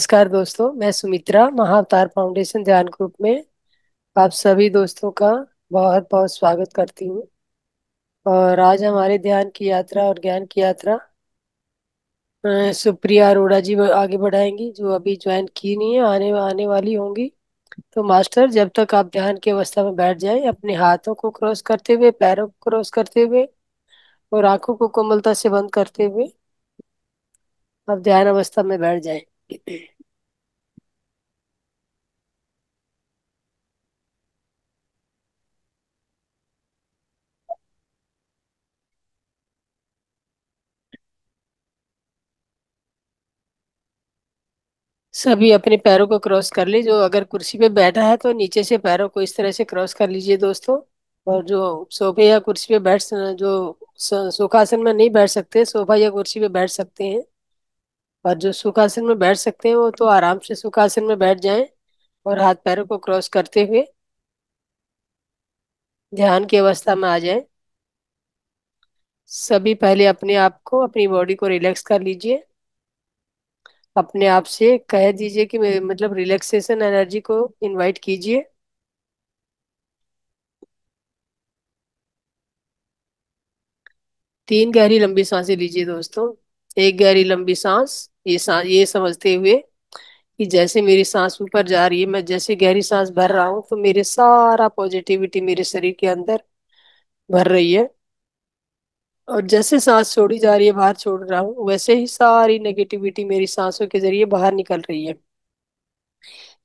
नमस्कार दोस्तों, मैं सुमित्रा महाअवतार फाउंडेशन ध्यान ग्रुप में आप सभी दोस्तों का बहुत बहुत स्वागत करती हूँ। और आज हमारे ध्यान की यात्रा और ज्ञान की यात्रा सुप्रिया अरोड़ा जी आगे बढ़ाएंगी, जो अभी ज्वाइन की नहीं है, आने आने वाली होंगी। तो मास्टर, जब तक आप ध्यान की अवस्था में बैठ जाएं, अपने हाथों को क्रॉस करते हुए, पैरों को क्रॉस करते हुए और आंखों को कोमलता से बंद करते हुए आप ध्यान अवस्था में बैठ जाएं। सभी अपने पैरों को क्रॉस कर ले। जो अगर कुर्सी पे बैठा है तो नीचे से पैरों को इस तरह से क्रॉस कर लीजिए दोस्तों। और जो सोफे या कुर्सी पे जो सुखासन में नहीं बैठ सकते, सोफा या कुर्सी पे बैठ सकते हैं। और जो सुखासन में बैठ सकते हैं वो तो आराम से सुखासन में बैठ जाएं और हाथ पैरों को क्रॉस करते हुए ध्यान की अवस्था में आ जाएं। सभी पहले अपने आप को, अपनी बॉडी को रिलैक्स कर लीजिए। अपने आप से कह दीजिए कि मतलब रिलैक्सेशन एनर्जी को इनवाइट कीजिए। 3 गहरी लंबी सांसें लीजिए दोस्तों। एक गहरी लंबी सांस, ये समझते हुए कि जैसे मेरी सांस ऊपर जा रही है, मैं जैसे गहरी सांस भर रहा हूँ तो मेरे सारा पॉजिटिविटी मेरे शरीर के अंदर भर रही है। और जैसे सांस छोड़ी जा रही है, बाहर छोड़ रहा हूँ, वैसे ही सारी नेगेटिविटी मेरी सांसों के जरिए बाहर निकल रही है।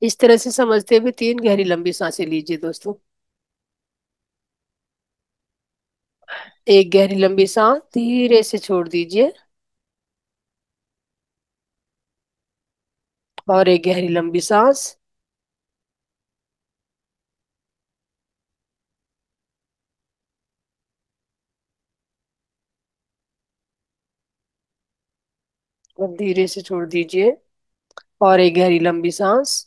इस तरह से समझते हुए 3 गहरी लंबी सांसें लीजिए दोस्तों। एक गहरी लंबी सांस धीरे से छोड़ दीजिए। और एक गहरी लंबी सांस। और धीरे से छोड़ दीजिए। और एक गहरी लंबी सांस।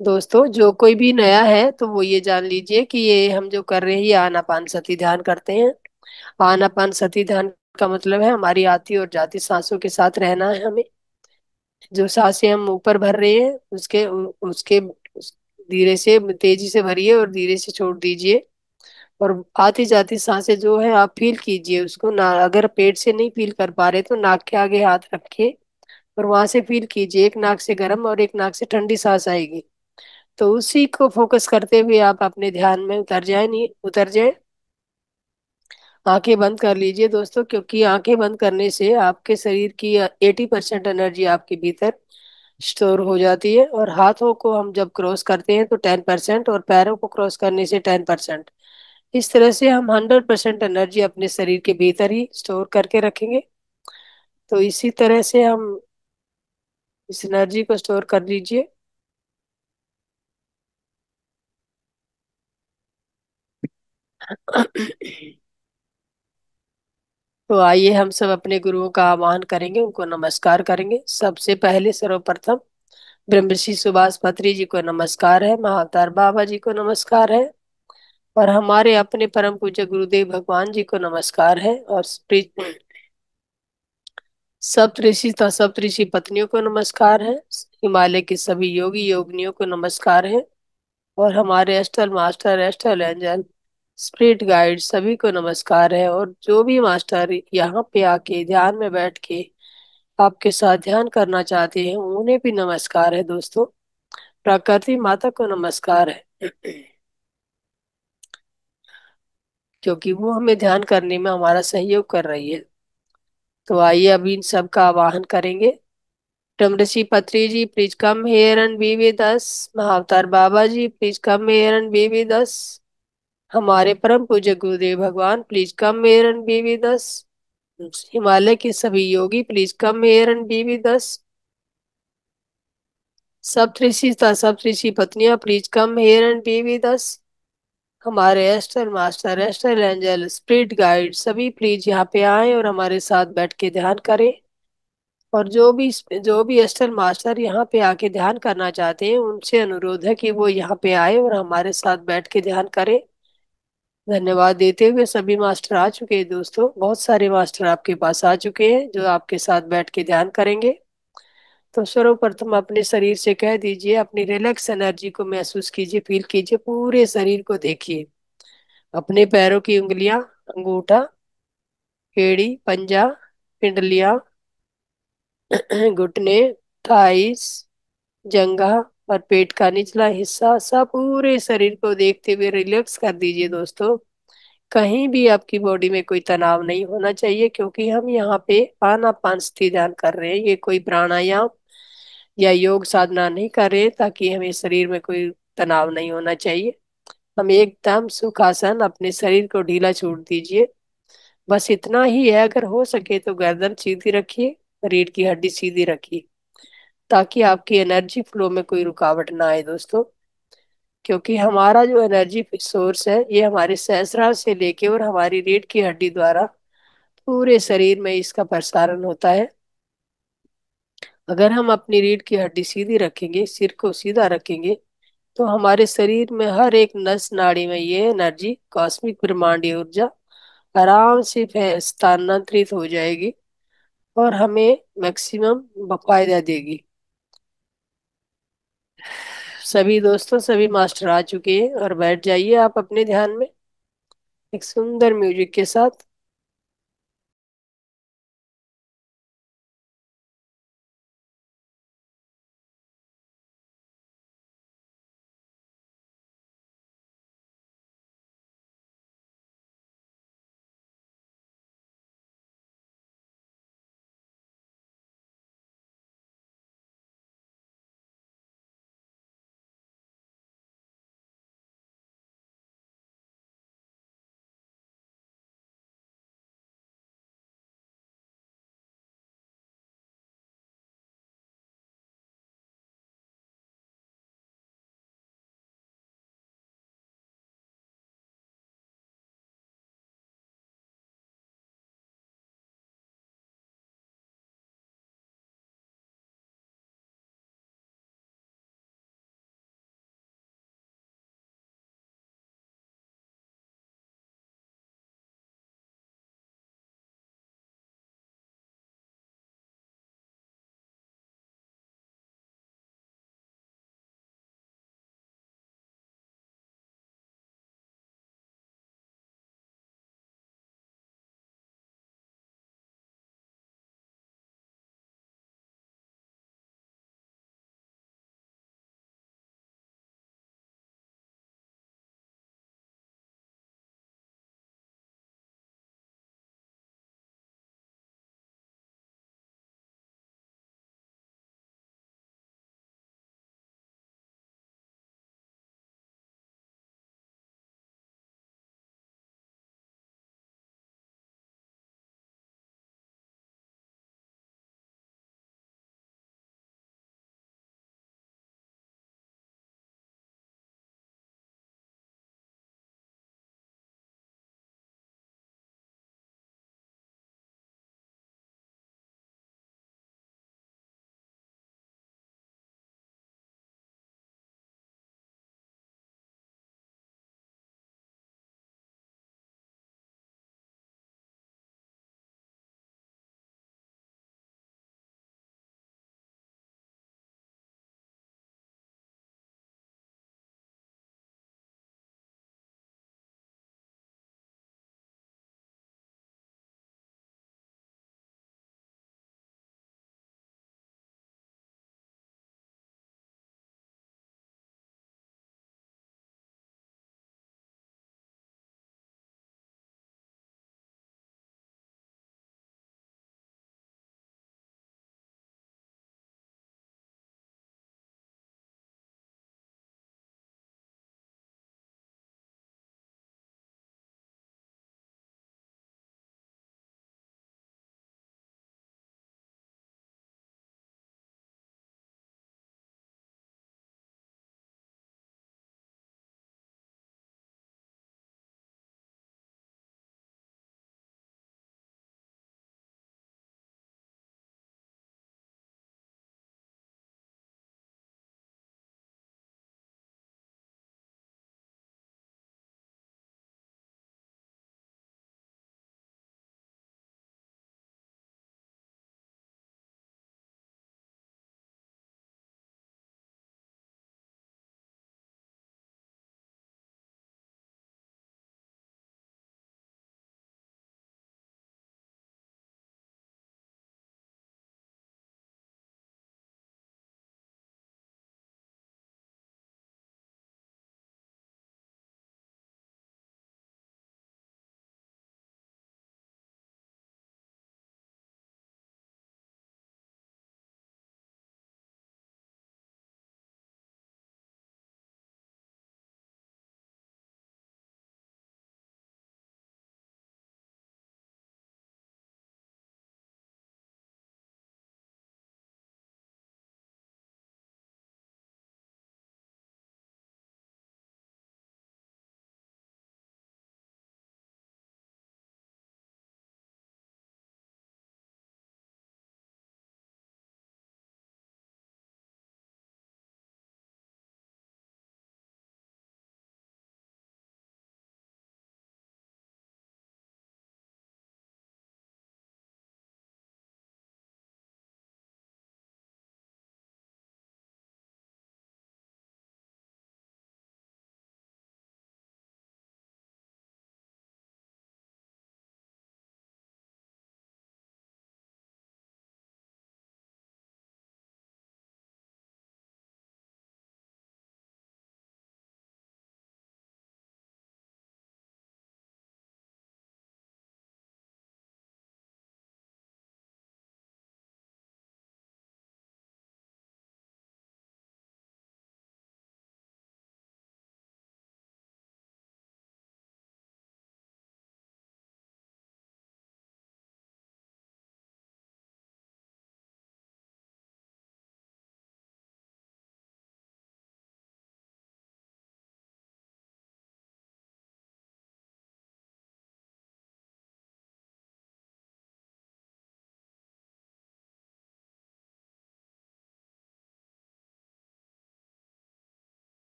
दोस्तों, जो कोई भी नया है तो वो ये जान लीजिए कि ये हम जो कर रहे हैं, ये आनापान सती ध्यान करते हैं। आनापान सती ध्यान का मतलब है हमारी आती और जाती सांसों के साथ रहना है हमें। जो सांसें हम ऊपर भर रहे हैं धीरे से, तेजी से भरिए और धीरे से छोड़ दीजिए। और आती जाती सांसें जो है आप फील कीजिए उसको ना। अगर पेट से नहीं फील कर पा रहे तो नाक के आगे हाथ रखिए और वहां से फील कीजिए। एक नाक से गर्म और एक नाक से ठंडी सांस आएगी। तो उसी को फोकस करते हुए आप अपने ध्यान में उतर जाए, नहीं उतर जाए। आंखें बंद कर लीजिए दोस्तों, क्योंकि आंखें बंद करने से आपके शरीर की 80% एनर्जी आपके भीतर स्टोर हो जाती है। और हाथों को हम जब क्रॉस करते हैं तो 10%, और पैरों को क्रॉस करने से 10%। इस तरह से हम 100% एनर्जी अपने शरीर के भीतर ही स्टोर करके रखेंगे। तो इसी तरह से हम इस एनर्जी को स्टोर कर लीजिए। तो आइए हम सब अपने गुरुओं का आह्वान करेंगे, उनको नमस्कार करेंगे। सबसे पहले सर्वप्रथम ब्रह्मर्षि सुभाष पत्री जी को नमस्कार है, महाअवतार बाबा जी को नमस्कार है, और हमारे अपने परम पूज्य गुरुदेव भगवान जी को नमस्कार है। और सप्तऋषि पत्नियों को नमस्कार है। हिमालय के सभी योगी योगिनियों को नमस्कार है। और हमारे astral master, astral angel, spirit guide सभी को नमस्कार है। और जो भी मास्टर यहाँ पे आके ध्यान में बैठ के आपके साथ ध्यान करना चाहते हैं, उन्हें भी नमस्कार है दोस्तों। प्रकृति माता को नमस्कार है, क्योंकि वो हमें ध्यान करने में हमारा सहयोग कर रही है। तो आइए अभी इन सब का आवाहन करेंगे। Brahmarshi Patri ji, please come here and be with us. Mahavatar Baba ji, please come here and be with us. हमारे परम पूज्य गुरुदेव भगवान, प्लीज come here and be with अस। हिमालय के सभी योगी, please come here and be with us. सप्तऋषि पत्नियां, please come here and be with us. हमारे astral master, astral angel, spirit guide सभी प्लीज यहाँ पे आए और हमारे साथ बैठ के ध्यान करें। और जो भी एस्ट्रल मास्टर यहाँ पे आके ध्यान करना चाहते हैं, उनसे अनुरोध है कि वो यहाँ पे आए और हमारे साथ बैठ के ध्यान करें। धन्यवाद देते हुए सभी मास्टर आ चुके हैं दोस्तों, बहुत सारे मास्टर आपके पास आ चुके हैं जो आपके साथ बैठ के ध्यान करेंगे। तो सर्वप्रथम अपने शरीर से कह दीजिए, अपनी रिलैक्स एनर्जी को महसूस कीजिए, फील कीजिए, पूरे शरीर को देखिए। अपने पैरों की उंगलियां, अंगूठा, एड़ी, पंजा, पिंडलियां, घुटने, थाइस, जंघा और पेट का निचला हिस्सा, सब पूरे शरीर को देखते हुए रिलैक्स कर दीजिए दोस्तों। कहीं भी आपकी बॉडी में कोई तनाव नहीं होना चाहिए, क्योंकि हम यहाँ पे आनापान स्थिति ध्यान कर रहे हैं। ये कोई प्राणायाम या योग साधना नहीं कर रहे हैं, ताकि हमें शरीर में कोई तनाव नहीं होना चाहिए। हम एकदम सुखासन, अपने शरीर को ढीला छोड़ दीजिए। बस इतना ही है, अगर हो सके तो गर्दन सीधी रखिए, रीढ़ की हड्डी सीधी रखिए, ताकि आपकी एनर्जी फ्लो में कोई रुकावट ना आए दोस्तों। क्योंकि हमारा जो एनर्जी सोर्स है, ये हमारे सहस्त्रार से लेके और हमारी रीढ़ की हड्डी द्वारा पूरे शरीर में इसका प्रसारण होता है। अगर हम अपनी रीढ़ की हड्डी सीधी रखेंगे, सिर को सीधा रखेंगे, तो हमारे शरीर में हर एक नस नाड़ी में ये एनर्जी, कॉस्मिक ब्रह्मांडीय ऊर्जा आराम से स्थानांतरित हो जाएगी और हमें मैक्सिमम फायदा देगी। सभी दोस्तों, सभी मास्टर आ चुके हैं और बैठ जाइए आप अपने ध्यान में एक सुंदर म्यूजिक के साथ।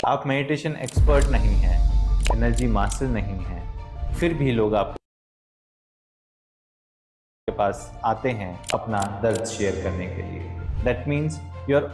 आप मेडिटेशन एक्सपर्ट नहीं हैं, एनर्जी मास्टर नहीं हैं, फिर भी लोग आपके पास आते हैं अपना दर्द शेयर करने के लिए। दैट मीन्स यू आर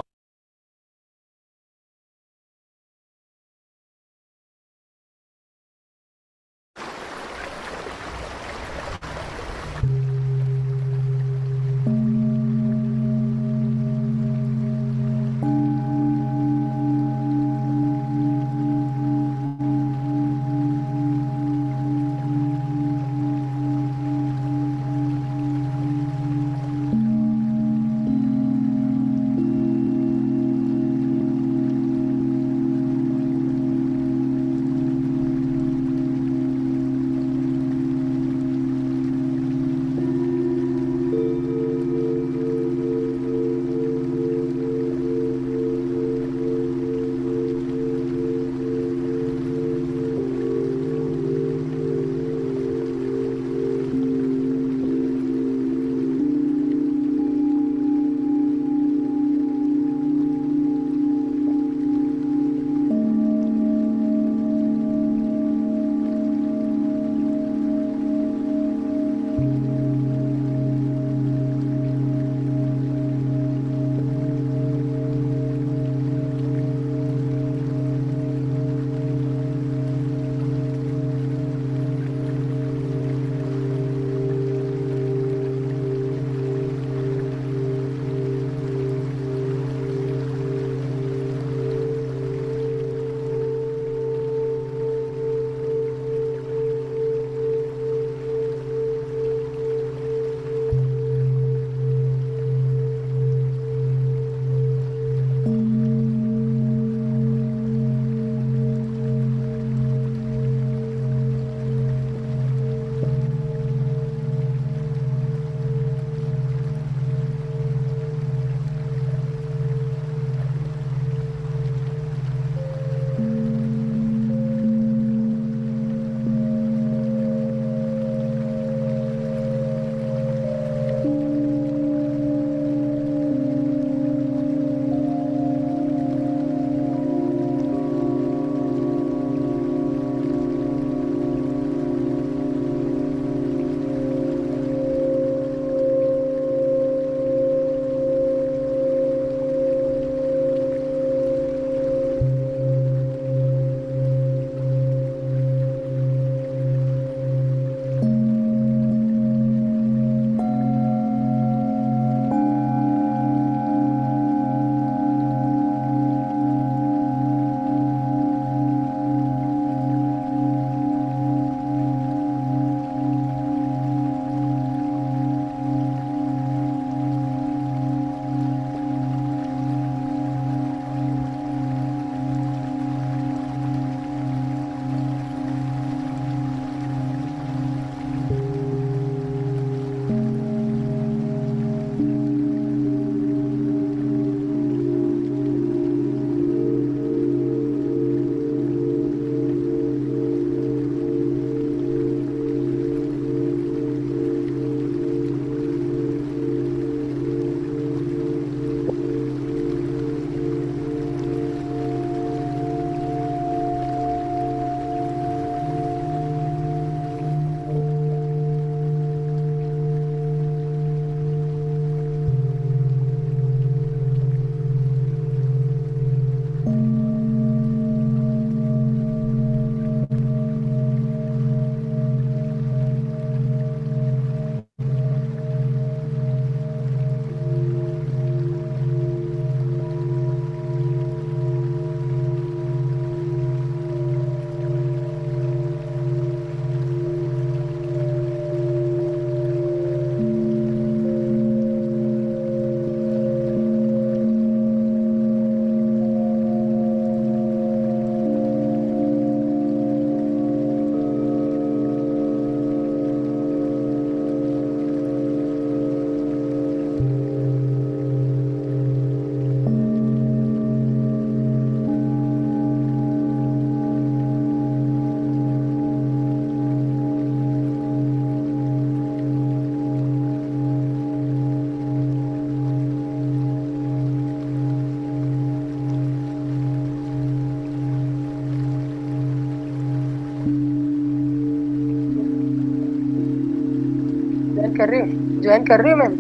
कर रहे हो, ज्वाइन कर रहे हो मैम?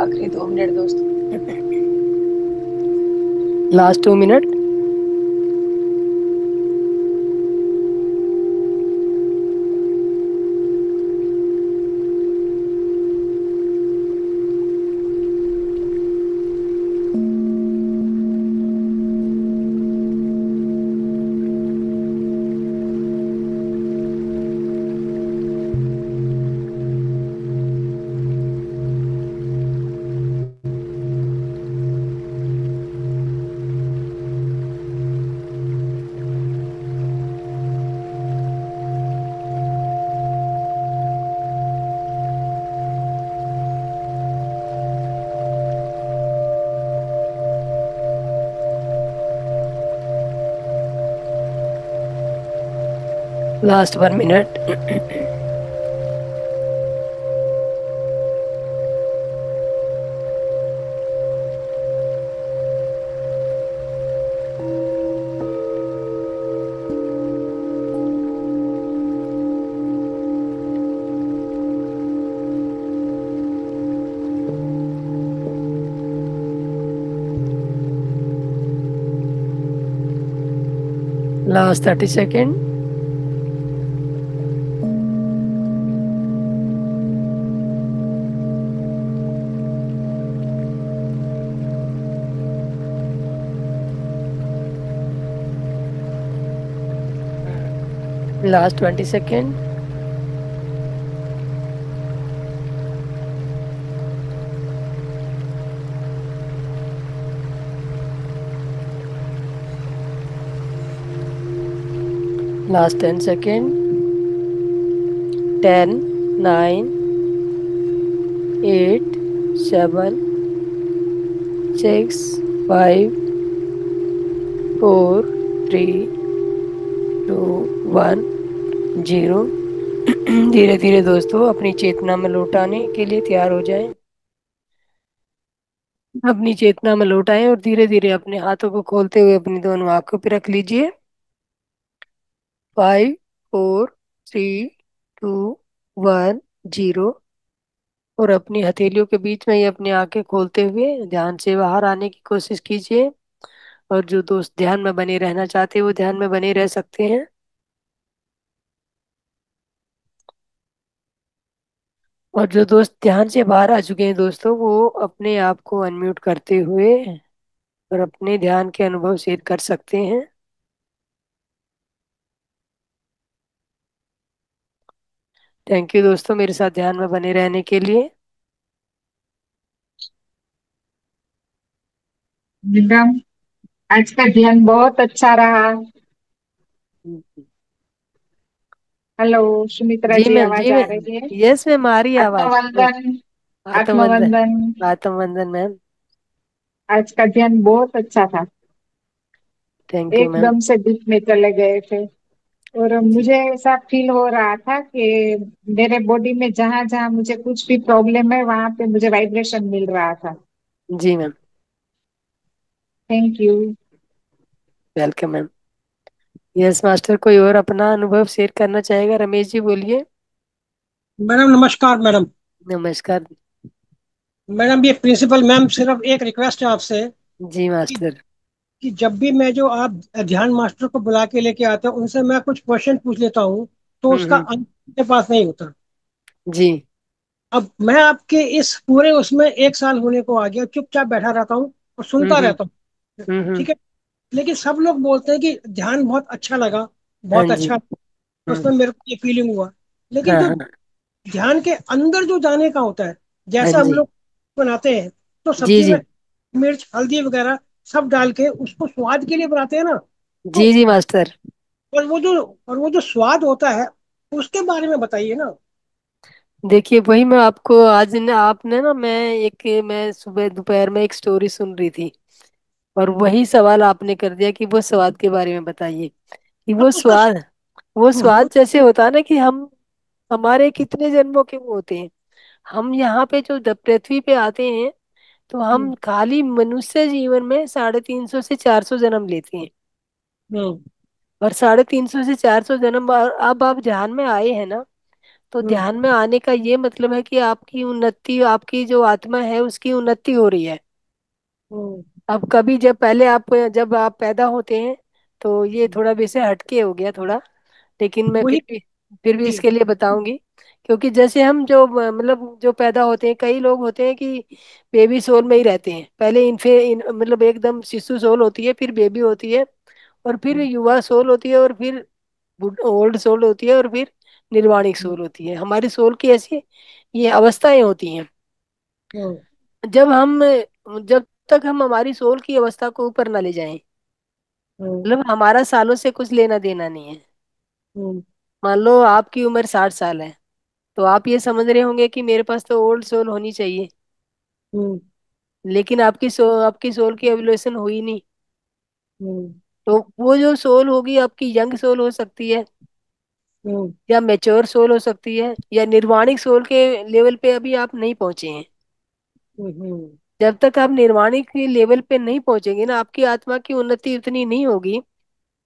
आखिरी 2 मिनट दोस्त, last 2 minute. Last 1 minute. Last 30 second. Last 20 second. Last 10 second. 10, 9, 8, 7, 6, 5, 4, 3, 2, 1, 0। धीरे धीरे दोस्तों अपनी चेतना में लौटाने के लिए तैयार हो जाएं। अपनी चेतना में लौटाएं और धीरे धीरे अपने हाथों को खोलते हुए अपनी दोनों आंखों पर रख लीजिए। 5, 4, 3, 2, 1, 0। और अपनी हथेलियों के बीच में ही अपनी आंखें खोलते हुए ध्यान से बाहर आने की कोशिश कीजिए। और जो दोस्त ध्यान में बने रहना चाहते हैं वो ध्यान में बने रह सकते हैं। और जो दोस्त ध्यान से बाहर आ चुके हैं दोस्तों, वो अपने आप को अनम्यूट करते हुए और अपने ध्यान के अनुभव शेयर कर सकते हैं। थैंक यू दोस्तों मेरे साथ ध्यान में बने रहने के लिए। एकदम। आज का ध्यान बहुत अच्छा रहा। हेलो सुमित्रा जी जी, मैम, जी आवाज आ मैम। रही है? यस मैम, आ रही है आवाज। आत्मवंदन। आत्मवंदन। आत्मवंदन। आत्मवंदन मैम। आज का ध्यान बहुत अच्छा था। Thank you ma'am. एकदम से डीप में चले गए थे। और जी। मुझे ऐसा फील हो रहा था कि मेरे बॉडी में जहां जहां मुझे कुछ भी प्रॉब्लम है वहां पे मुझे वाइब्रेशन मिल रहा था। जी ma'am. Thank you. Welcome ma'am. Yes master, कोई और अपना अनुभव शेयर करना चाहेगा? रमेश जी बोलिए। मैडम नमस्कार मैडम। नमस्कार। मैडम ये प्रिंसिपल मैम, सिर्फ एक रिक्वेस्ट है आपसे जी कि, मास्टर। कि जब भी मैं जो आप ध्यान मास्टर को बुला के लेके आते हैं उनसे मैं कुछ क्वेश्चन पूछ लेता हूँ, तो उसका हम्म। आंसर मेरे पास नहीं होता। जी। अब मैं आपके इस पूरे उसमें 1 साल होने को आ गया, चुपचाप बैठा रहता हूँ और सुनता हम्म। रहता हूँ। हम्म। ठीक है। लेकिन सब लोग बोलते हैं कि ध्यान बहुत अच्छा लगा, हाँ बहुत जी। अच्छा। हम्म। उसमें मेरे को ये फीलिंग हुआ। लेकिन हाँ जो हाँ। ध्यान के अंदर जो जाने का होता है, हाँ जैसे हम जी। लोग बनाते हैं तो जी सब्जी जी। में मिर्च हल्दी वगैरह सब डाल के उसको स्वाद के लिए बनाते हैं ना। तो जी जी मास्टर। और वो जो स्वाद होता है उसके बारे में बताइए ना। देखिए वही मैं आपको आज ने आपने ना मैं सुबह दोपहर में एक स्टोरी सुन रही थी। और वही सवाल आपने कर दिया कि वो स्वाद के बारे में बताइए। कि अब वो उसका स्वाद, वो वो स्वाद जैसे होता है ना कि हम हमारे कितने जन्मों के वो होते हैं। हम यहाँ पे जो पृथ्वी पे आते हैं तो हम हम्म, खाली मनुष्य जीवन में 350 से 400 जन्म लेते हैं। हम्म, और 350 से 400 जन्म अब आप ध्यान में आए हैं ना। तो हम्म, ध्यान में आने का ये मतलब है कि आपकी उन्नति, आपकी जो आत्मा है उसकी उन्नति हो रही है। हम्म, अब कभी जब आप पैदा होते हैं तो ये थोड़ा वैसे हटके हो गया थोड़ा। लेकिन मैं वही। फिर भी जी। इसके लिए बताऊंगी। क्योंकि जैसे हम जो मतलब जो पैदा होते हैं, कई लोग होते हैं कि बेबी सोल में ही रहते हैं। पहले मतलब एकदम शिशु सोल होती है, फिर बेबी होती है, और फिर युवा सोल होती है, और फिर ओल्ड सोल होती है, और फिर निर्वाणिक हम्म, सोल होती है। हमारी सोल की ऐसी ये अवस्थाएं होती हैं। हम्म, जब हम जब तक हम हमारी सोल की अवस्था को ऊपर ना ले जाएं, हम्म, मतलब हमारा सालों से कुछ लेना देना नहीं है। हम्म, मान लो आपकी उम्र 60 साल है, तो आप ये समझ रहे होंगे कि मेरे पास तो ओल्ड सोल होनी चाहिए। हम्म, लेकिन आपकी सोल की एवोल्यूशन हुई नहीं। हम्म, तो वो जो सोल होगी आपकी यंग सोल हो सकती है, हम्म, या मैच्योर सोल हो सकती है, या निर्वाणिक सोल के लेवल पे अभी आप नहीं पहुंचे हैं। हम्म, जब तक आप निर्वाणिक के लेवल पे नहीं पहुंचेंगे ना, आपकी आत्मा की उन्नति उतनी नहीं होगी।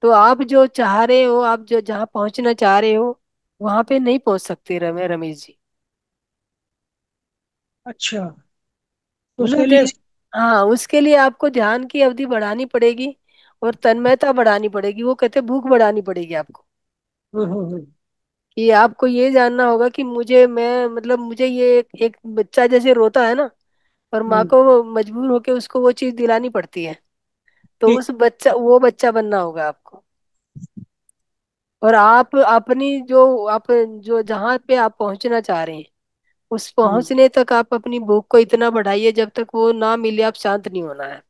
तो आप जो चाह रहे हो, आप जो जहाँ पहुंचना चाह रहे हो वहां पे नहीं पहुंच सकते रमेश जी। अच्छा। तो उसके मतलब लिए। हाँ, उसके लिए आपको ध्यान की अवधि बढ़ानी पड़ेगी और तन्मयता बढ़ानी पड़ेगी। वो कहते हैं भूख बढ़ानी पड़ेगी आपको। हम्म, हम्म, कि आपको ये जानना होगा कि मुझे ये एक बच्चा जैसे रोता है ना, और माँ हम्म, को वो मजबूर होके उसको वो चीज दिलानी पड़ती है। तो ठीक। वो बच्चा बनना होगा आपको। और आप अपनी जो आप जो जहाँ पे आप पहुंचना चाह रहे हैं, उस हम्म पहुंचने तक आप अपनी भूख को इतना बढ़ाइए जब तक वो ना मिले आप शांत नहीं होना है।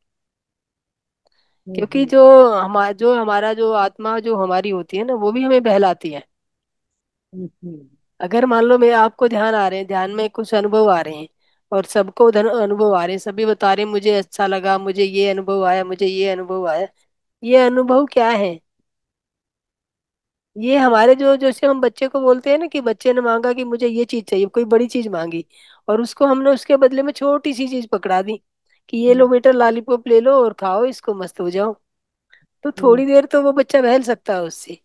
क्योंकि हम्म जो हमारा जो आत्मा जो हमारी होती है ना, वो भी हमें बहलाती है। हम्म अगर मान लो मैं आपको ध्यान आ रहे हैं, ध्यान में कुछ अनुभव आ रहे हैं, और सबको अनुभव आ रहे हैं, सभी बता रहे हैं मुझे अच्छा लगा, मुझे ये अनुभव आया, मुझे ये अनुभव आया। ये अनुभव क्या है? ये हमारे जो जैसे हम बच्चे को बोलते हैं ना कि बच्चे ने मांगा कि मुझे ये चीज चाहिए, कोई बड़ी चीज मांगी, और उसको हमने उसके बदले में छोटी सी चीज पकड़ा दी कि ये लो हम्म बेटा लॉलीपॉप ले लो और खाओ इसको, मस्त हो जाओ। तो हम्म थोड़ी देर तो वो बच्चा बहल सकता है उससे।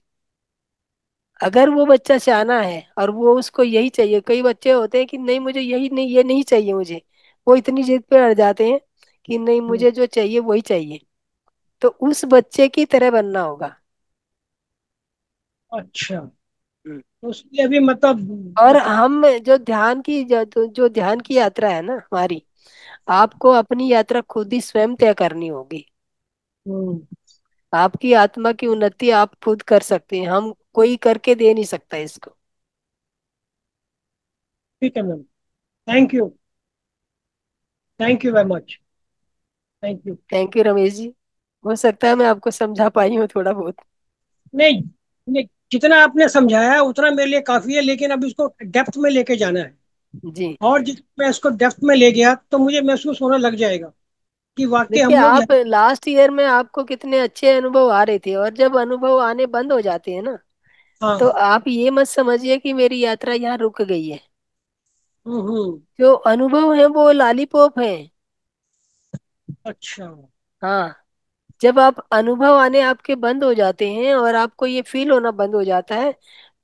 अगर वो बच्चा सियाना है और वो उसको यही चाहिए, कई बच्चे होते हैं कि नहीं मुझे यही नहीं, ये नहीं चाहिए मुझे, वो इतनी जिद पे अड़ जाते हैं कि नहीं हम्म, मुझे जो चाहिए वही चाहिए। तो उस बच्चे की तरह बनना होगा। अच्छा। हम्म। तो उसके लिए भी मतलब और मतलब हम जो ध्यान की यात्रा है ना हमारी, आपको अपनी यात्रा खुद ही स्वयं तय करनी होगी। हम्म, आपकी आत्मा की उन्नति आप खुद कर सकते हैं, हम कोई करके दे नहीं सकता इसको। ठीक है ma'am. Thank you. Thank you very much. Thank you. Thank you Ramesh ji. हो सकता है मैं आपको समझा पाई हूँ थोड़ा बहुत। नहीं, नहीं, जितना आपने समझाया है उतना मेरे लिए काफी है, लेकिन अब इसको डेप्थ में लेके जाना है। जी। और जिस मैं इसको डेप्थ में ले गया तो मुझे महसूस होने लग जाएगा कि वाकई देखिए हम लोग आप लास्ट ईयर में आपको कितने अच्छे अनुभव आ रहे थे, और जब अनुभव आने बंद हो जाते हैं ना, तो हाँ। आप ये मत समझिए कि मेरी यात्रा यहाँ रुक गई है। हम्म। जो अनुभव है वो लॉलीपॉप है। अच्छा। हाँ। जब आप अनुभव आने आपके बंद हो जाते हैं और आपको ये फील होना बंद हो जाता है,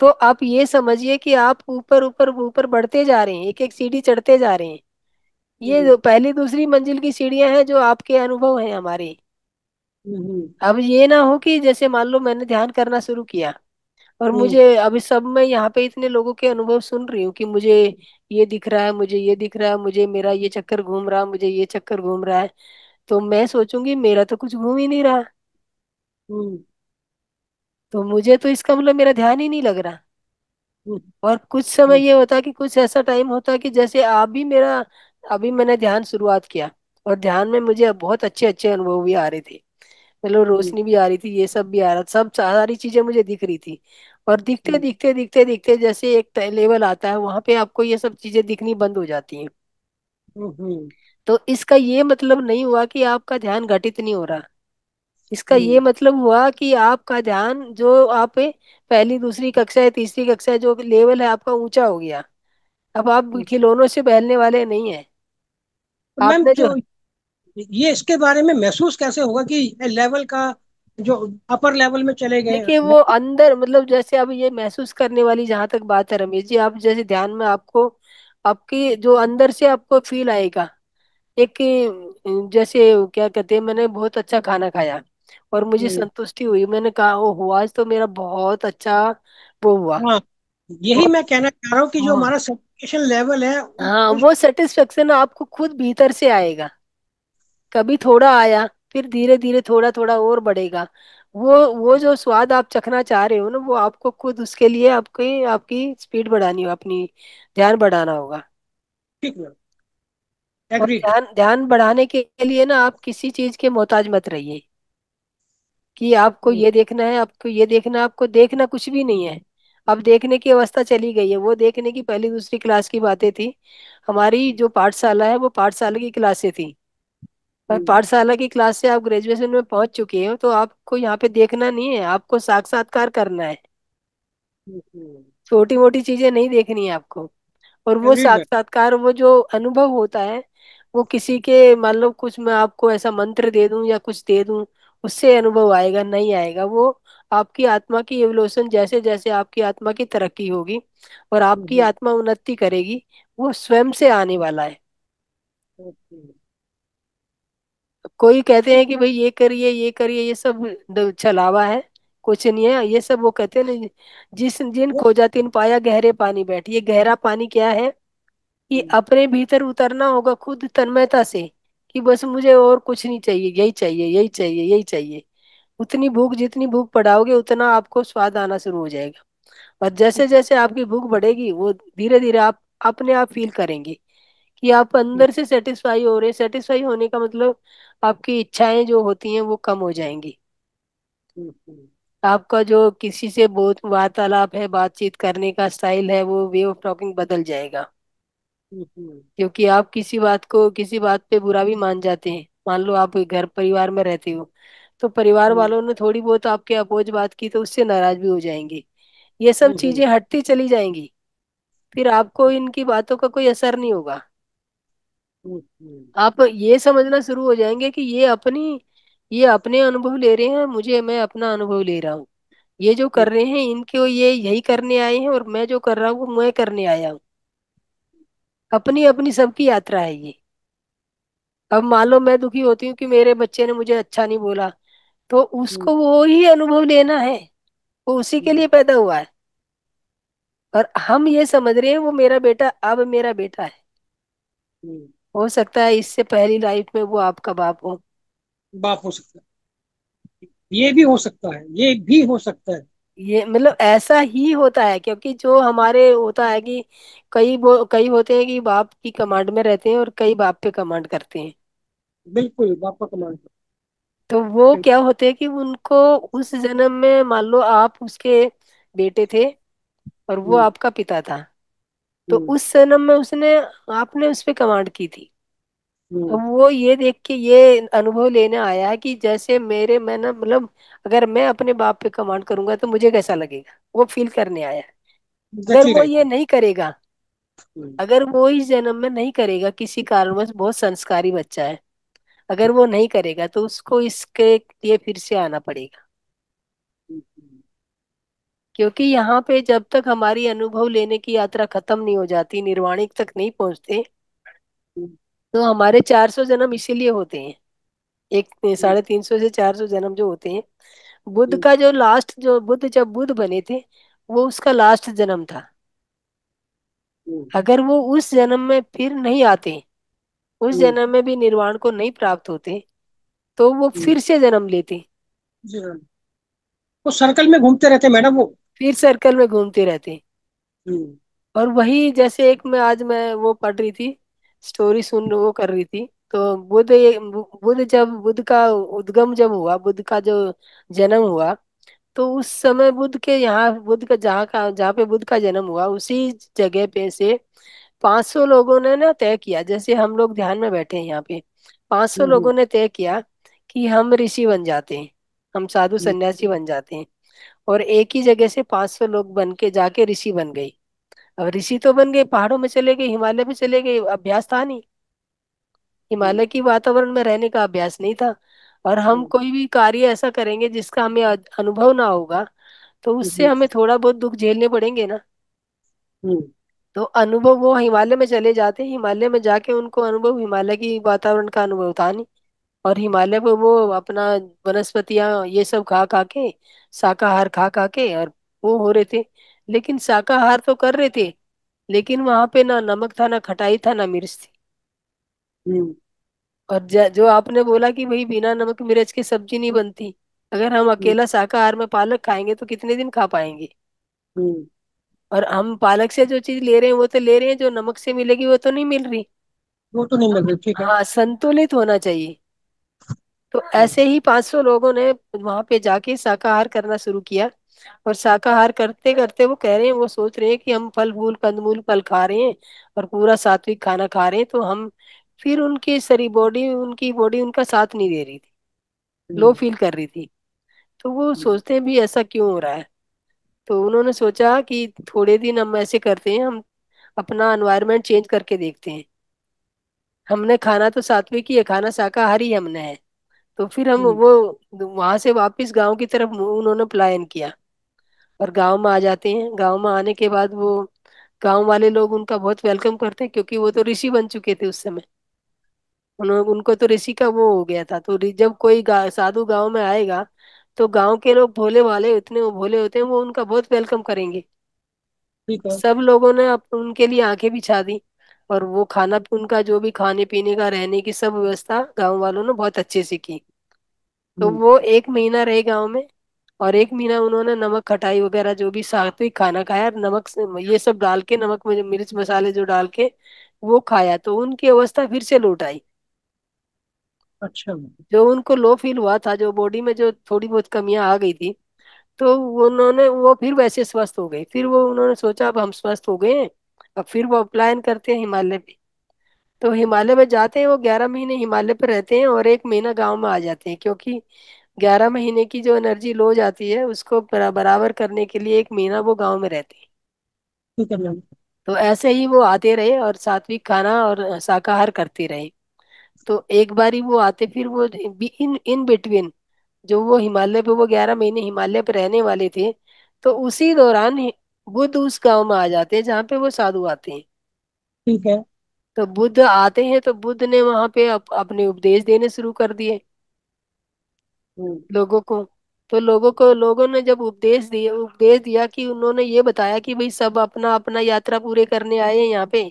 तो आप ये समझिए कि आप ऊपर ऊपर ऊपर बढ़ते जा रहे हैं, एक एक सीढ़ी चढ़ते जा रहे हैं। ये हम्म जो पहली दूसरी मंजिल की सीढ़ियां हैं जो आपके अनुभव हैं हमारे। हम्म अब ये ना हो कि जैसे मान लो मैंने ध्यान करना शुरू किया, और हम्म मुझे अभी सब मैं यहाँ पे इतने लोगों के अनुभव सुन रही हूँ कि मुझे ये दिख रहा है, मुझे ये दिख रहा है, मुझे मेरा ये चक्कर घूम रहा है, मुझे ये चक्कर घूम रहा है। तो मैं सोचूंगी मेरा तो कुछ घूम ही नहीं रहा, हम्म तो मुझे तो इसका मतलब मेरा ध्यान ही नहीं लग रहा। हम्म और कुछ समय हम्म ये होता कि कुछ ऐसा टाइम होता कि जैसे आप भी मेरा, अभी मैंने ध्यान शुरुआत किया, और ध्यान में मुझे बहुत अच्छे अच्छे अनुभव भी आ रहे थे, मतलब हम्म रोशनी भी आ रही थी, ये सब भी आ रहा, सब सारी चीजें मुझे दिख रही थी। और दिखते हम्म दिखते दिखते दिखते जैसे एक लेवल आता है वहां पे आपको ये सब चीजें दिखनी बंद हो जाती हैं। हम्म तो इसका ये मतलब नहीं हुआ कि आपका ध्यान घटित नहीं हो रहा। इसका हम्म ये मतलब हुआ कि आपका ध्यान जो आप पहली दूसरी कक्षा या तीसरी कक्षा जो लेवल है आपका ऊंचा हो गया। अब आप अच्छा। खिलौनों से बहलने वाले नहीं है। तो मैम आपने जो, जो ये इसके बारे में महसूस कैसे होगा कि लेवल का जो अपर लेवल में चले गए देखिए वो अंदर मतलब जैसे अब ये महसूस करने वाली जहां तक बात है रमेश जी, आप जैसे ध्यान में आपको आपकी जो अंदर से आपको फील आएगा, एक जैसे क्या कहते हैं, मैंने बहुत अच्छा खाना खाया और मुझे हम्म, संतुष्टि हुई, मैंने कहा ओ आज तो मेरा बहुत अच्छा वो हुआ। हाँ, यही और मैं कहना चाह रहा हूँ कि जो हाँ, हमारा सर्टिफिकेशन लेवल है हाँ उस वो सेटिस्फेक्शन आपको खुद भीतर से आएगा। कभी थोड़ा आया, फिर धीरे धीरे थोड़ा थोड़ा और बढ़ेगा। वो जो स्वाद आप चखना चाह रहे हो ना, वो आपको खुद उसके लिए आपकी आपकी स्पीड बढ़ानी हो, अपनी ध्यान बढ़ाना होगा। ठीक है। और एग्रीड। ध्यान ध्यान बढ़ाने के लिए ना आप किसी चीज के मोहताज मत रहिए कि आपको हम्म ये देखना है, आपको ये देखना है, आपको देखना कुछ भी नहीं है। अब देखने की अवस्था चली गई है, वो देखने की पहली दूसरी क्लास की बातें थी। हमारी जो पाठशाला है वो पाठशाला की क्लासें थी, और हम्म पाठशाला की क्लास से आप ग्रेजुएशन में पहुंच चुके हो, तो आपको यहाँ पे देखना नहीं है, आपको साक्षात्कार करना है। छोटी मोटी चीजें नहीं देखनी है आपको। और वो एग्रीड मैम। साक्षात्कार, वो जो अनुभव होता है, वो किसी के मान लो कुछ मैं आपको ऐसा मंत्र दे दूं या कुछ दे दूं उससे अनुभव आएगा नहीं आएगा। वो आपकी आत्मा की एवोल्यूशन, जैसे जैसे आपकी आत्मा की तरक्की होगी और आपकी हम्म, आत्मा उन्नति करेगी, वो स्वयं से आने वाला है। ओके। कोई कहते ठीक हैं कि है। भाई ये करिए ये करिए, ये सब छलावा है, कुछ नहीं है ये सब। वो कहते हैं ना, जिस जिन वो खोजा तिन पाया गहरे पानी बैठ, ये गहरा पानी क्या है कि हम्म, अपने भीतर उतरना होगा खुद तन्मयता से, कि बस मुझे और कुछ नहीं चाहिए, यही चाहिए यही चाहिए यही चाहिए। उतनी भूख, जितनी भूख बढ़ाओगे उतना आपको स्वाद आना शुरू हो जाएगा। और जैसे जैसे आपकी भूख बढ़ेगी वो धीरे धीरे आप अपने आप फील करेंगे कि आप अंदर से सेटिस्फाई हो रहे हैं। सेटिस्फाई होने का मतलब आपकी इच्छाएं जो होती हैं वो कम हो जाएंगी। आपका जो किसी से बहुत वार्तालाप है, बातचीत करने का स्टाइल है, वो वे ऑफ टॉकिंग बदल जाएगा। क्योंकि आप किसी बात को, किसी बात पे बुरा भी मान जाते हैं। मान लो आप घर परिवार में रहते हो, तो परिवार वालों ने थोड़ी बहुत आपके अपोज बात की तो उससे नाराज भी हो जाएंगे। ये सब चीजें हटती चली जाएंगी, फिर आपको इनकी बातों का कोई असर नहीं होगा। आप ये समझना शुरू हो जाएंगे कि ये अपने अनुभव ले रहे हैं, मुझे, मैं अपना अनुभव ले रहा हूँ। ये जो कर रहे हैं इनको ये यही करने आए हैं, और मैं जो कर रहा हूँ वो मैं करने आया हूँ। अपनी अपनी सबकी यात्रा है ये। अब मान लो मैं दुखी होती हूँ कि मेरे बच्चे ने मुझे अच्छा नहीं बोला, तो उसको वो ही अनुभव लेना है, वो उसी के लिए पैदा हुआ है। और हम ये समझ रहे हैं वो मेरा बेटा, अब मेरा बेटा है। हो सकता है इससे पहली लाइफ में वो आपका बाप हो। बाप हो सकता है, ये भी हो सकता है, ये भी हो सकता है। ये मतलब ऐसा ही होता है, क्योंकि जो हमारे होता है कि कई होते हैं कि बाप की कमांड में रहते हैं और कई बाप पे कमांड करते हैं। बिल्कुल बाप का कमाल तो वो है। क्या होते हैं कि उनको उस जन्म में मान लो आप उसके बेटे थे और वो हम्म, आपका पिता था, तो हम्म, उस जन्म में उसने, आपने उस पे कमांड की थी। अब हम्म, वो ये देख के ये अनुभव लेने आया है कि जैसे मेरे, मैं ना मतलब अगर मैं अपने बाप पे कमांड करूंगा तो मुझे कैसा लगेगा, वो फील करने आया है। अगर एग्जैक्टली वो राइट। ये नहीं करेगा, अगर वो इस जन्म में नहीं करेगा, किसी कारणवश बहुत संस्कारी बच्चा है, अगर वो नहीं करेगा तो उसको इसके लिए फिर से आना पड़ेगा। क्योंकि यहाँ पे जब तक हमारी अनुभव लेने की यात्रा खत्म नहीं हो जाती, निर्वाणिक तक नहीं पहुंचते, तो हमारे 400 जन्म इसीलिए होते हैं। एक 350 से 400 जन्म जो होते हैं, बुद्ध का जो लास्ट, जो बुद्ध जब बुद्ध बने थे, वो उसका लास्ट जन्म था। अगर वो उस जन्म में फिर नहीं आते, उस जन्म में भी निर्वाण को नहीं प्राप्त होते, तो वो फिर से जन्म लेते, वो सर्कल में घूमते रहते मैडम वो। फिर सर्कल में घूमते रहते। हम्म, और वही जैसे एक मैं आज मैं वो पढ़ रही थी, स्टोरी सुन वो कर रही थी, तो बुद्ध जब बुद्ध का उद्गम जब हुआ, बुद्ध का जो जन्म हुआ, तो उस समय बुद्ध के यहाँ, बुद्ध का जहाँ पे बुद्ध का जन्म हुआ उसी जगह पे से 500 लोगों ने ना तय किया, जैसे हम लोग ध्यान में बैठे हैं यहाँ पे, 500 हम्म, लोगों ने तय किया कि हम ऋषि बन जाते हैं, हम साधु हम्म, सन्यासी बन जाते हैं। और एक ही जगह से 500 लोग बन के जाके ऋषि बन गए। अब ऋषि तो बन गए, पहाड़ों में चले गए, हिमालय में चले गए, अभ्यास था नहीं, हिमालय की वातावरण में रहने का अभ्यास नहीं था। और हम हम्म, कोई भी कार्य ऐसा करेंगे जिसका हमें अनुभव ना होगा, तो उससे हम्म, हमें थोड़ा बहुत दुख झेलने पड़ेंगे ना। हम्म, तो अनुभव, वो हिमालय में चले जाते हैं, हिमालय में जाके उनको अनुभव, हिमालय की वातावरण का अनुभव था नहीं। और हिमालय पे वो अपना वनस्पतियां ये सब खा खा के, शाकाहार खा खा के, और वो हो रहे थे। लेकिन शाकाहार तो कर रहे थे, लेकिन वहां पे ना नमक था, ना खटाई था, ना मिर्च थी। हम्म, और जो आपने बोला कि भाई बिना नमक मिर्च की सब्जी नहीं बनती, अगर हम हम्म, अकेला शाकाहार में पालक खाएंगे तो कितने दिन खा पाएंगे। हम्म, और हम पालक से जो चीज ले रहे हैं वो तो ले रहे हैं, जो नमक से मिलेगी वो तो नहीं मिल रही। वो तो नहीं मिल रही, ठीक है। हाँ, संतुलित होना चाहिए। तो हम्म, ऐसे ही 500 लोगों ने वहां पे जाके शाकाहार करना शुरू किया। और शाकाहार करते करते वो कह रहे हैं, वो सोच रहे हैं कि हम फल फूल कंदमूल फल खा रहे हैं और पूरा सात्विक खाना खा रहे हैं, तो हम, फिर उनकी शरीर बॉडी, उनकी बॉडी उनका साथ नहीं दे रही थी, लो हम्म, फील कर रही थी। तो वो हम्म, सोचते हैं भी ऐसा क्यों हो रहा है। तो उन्होंने सोचा कि थोड़े दिन हम ऐसे करते हैं, हम अपना एनवायरनमेंट चेंज करके देखते हैं। हमने खाना तो सात्विक ही है, खाना शाकाहारी हमने है। तो फिर हम हम्म, वो वहां से वापस गांव की तरफ उन्होंने पलायन किया। और गांव में आ जाते हैं, गांव में आने के बाद वो गांव वाले लोग उनका बहुत वेलकम करते हैं, क्योंकि वो तो ऋषि बन चुके थे उस समय। उनको तो ऋषि का वो हो गया था। तो जब कोई साधु गांव में आएगा, तो गांव के लोग भोले वाले, इतने वो भोले होते हैं, वो उनका बहुत वेलकम करेंगे। ठीक है। सब लोगों ने उनके लिए आंखें बिछा दी। और वो खाना, उनका जो भी खाने पीने का, रहने की सब व्यवस्था गांव वालों ने बहुत अच्छे से की। तो हम्म, वो एक महीना रहे गांव में। और एक महीना उन्होंने नमक खटाई वगैरह जो भी सात्विक खाना खाया, नमक ये सब डाल के, नमक में मिर्च मसाले जो डाल के वो खाया, तो उनकी अवस्था फिर से लौट आई। अच्छा। जो उनको लो फील हुआ था, जो बॉडी में जो थोड़ी बहुत कमियां आ गई थी, तो उन्होंने वो फिर वैसे स्वस्थ हो गए। फिर वो उन्होंने सोचा अब हम स्वस्थ हो गए हैं, अब फिर वो प्लान करते हैं हिमालय पे। तो हिमालय में जाते हैं, वो 11 महीने हिमालय पे रहते हैं और एक महीना गांव में आ जाते हैं, क्योंकि 11 महीने की जो एनर्जी लो जाती है उसको बराबर करने के लिए एक महीना वो गांव में रहते हैं। ठीक है मैम। तो ऐसे ही वो आते रहे और सात्विक खाना और शाकाहार करते रहे। तो एक बारी वो आते, फिर वो इन इन बिटवीन, जो वो हिमालय पे, वो 11 महीने हिमालय पे रहने वाले थे, तो उसी दौरान बुद्ध उस गांव में आ जाते हैं जहाँ पे वो साधु आते हैं। ठीक है। तो बुद्ध आते हैं तो बुद्ध ने वहां पे अपने उपदेश देने शुरू कर दिए हम्म, लोगों को। तो लोगों ने जब उपदेश दिया कि उन्होंने ये बताया कि भाई सब अपना अपना यात्रा पूरे करने आए हैं यहाँ पे,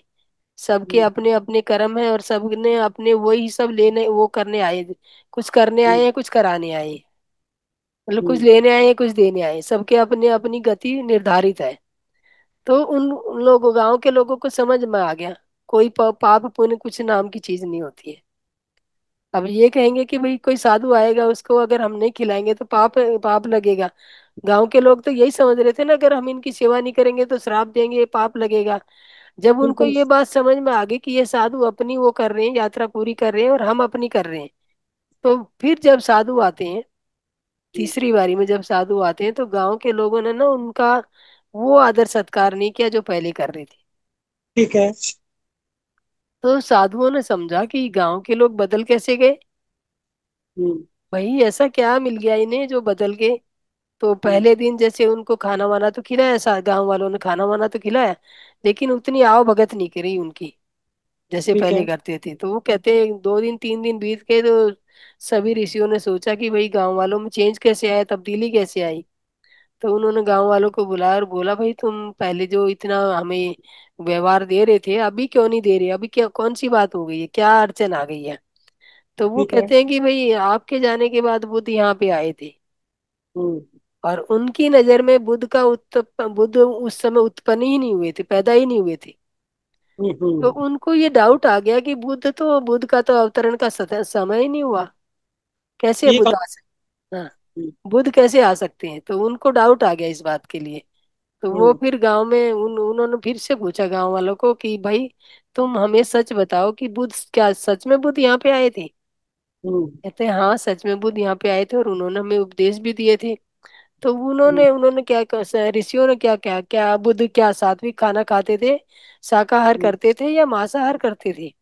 सबके हम्म, अपने अपने कर्म है और सबने अपने वही सब लेने वो करने आए, कुछ करने आए हम्म, हैं कुछ कराने आए हैं। मतलब कुछ हम्म, लेने आए हैं कुछ देने आए हैं, सबके अपने अपनी गति निर्धारित है। तो उन लोगों, गांव के लोगों को समझ में आ गया, कोई पाप पुण्य कुछ नाम की चीज नहीं होती है। अब ये कहेंगे कि भाई कोई साधु आएगा, उसको अगर हम नहीं खिलाएंगे तो पाप पाप लगेगा। गांव के लोग तो यही समझ रहे थे ना, अगर हम इनकी सेवा नहीं करेंगे तो श्राप देंगे, पाप लगेगा। जब उनको बिल्कुल। ये बात समझ में आ गई कि ये साधु अपनी वो कर रहे हैं, यात्रा पूरी कर रहे हैं और हम अपनी कर रहे हैं, तो फिर जब साधु आते हैं, हम्म, तीसरी बारी में जब साधु आते हैं, तो गांव के लोगों ने ना उनका वो आदर सत्कार नहीं किया जो पहले कर रहे थे। ठीक है। तो साधुओं ने समझा कि गांव के लोग बदल कैसे गए, हम्म, भाई ऐसा क्या मिल गया इन्हें जो बदल गए। तो हम्म, पहले दिन जैसे उनको खाना वाना तो खिलाया, गांव वालों ने खाना वाना तो खिलाया, लेकिन उतनी आओ भगत नहीं करी उनकी जैसे ठीक पहले है। करते थे। तो वो कहते हैं 2 दिन 3 दिन बीत गए, तो सभी ऋषियों ने सोचा कि भाई गांव वालों में चेंज कैसे आया, तब्दीली कैसे आई। तो उन्होंने गांव वालों को बुलाया और बोला भाई तुम पहले जो इतना हमें व्यवहार दे रहे थे, अभी क्यों नहीं दे रहे, अभी क्या कौन सी बात हो गई है, क्या अड़चन आ गई है। तो वो ठीक है। कहते हैं कि भाई आपके जाने के बाद बुद्ध यहाँ पे आए थे, हम्म, और उनकी नजर में बुद्ध उस समय उत्पन्न ही नहीं हुए थे, पैदा ही नहीं हुए थे। हम्म, तो उनको ये डाउट आ गया कि बुद्ध का तो अवतरण का समय ही नहीं हुआ, कैसे ये बुद्ध बात। आ सकते, हाँ, हम्म, बुद्ध कैसे आ सकते हैं। तो उनको डाउट आ गया इस बात के लिए। तो वो हम्म, फिर गांव में उन्होंने फिर से पूछा गांव वालों को कि भाई तुम हमें सच बताओ कि बुद्ध क्या सच में बुद्ध यहाँ पे आए थे। हम्म, कहते हैं हाँ सच में बुद्ध यहाँ पे आए थे और उन्होंने हमें उपदेश भी दिए थे। तो हम्म, उन्होंने उन्होंने क्या ऋषियों ने क्या क्या क्या बुद्ध क्या सात्विक खाना खाते थे, शाकाहार हम्म, करते थे या मांसाहार करते थे।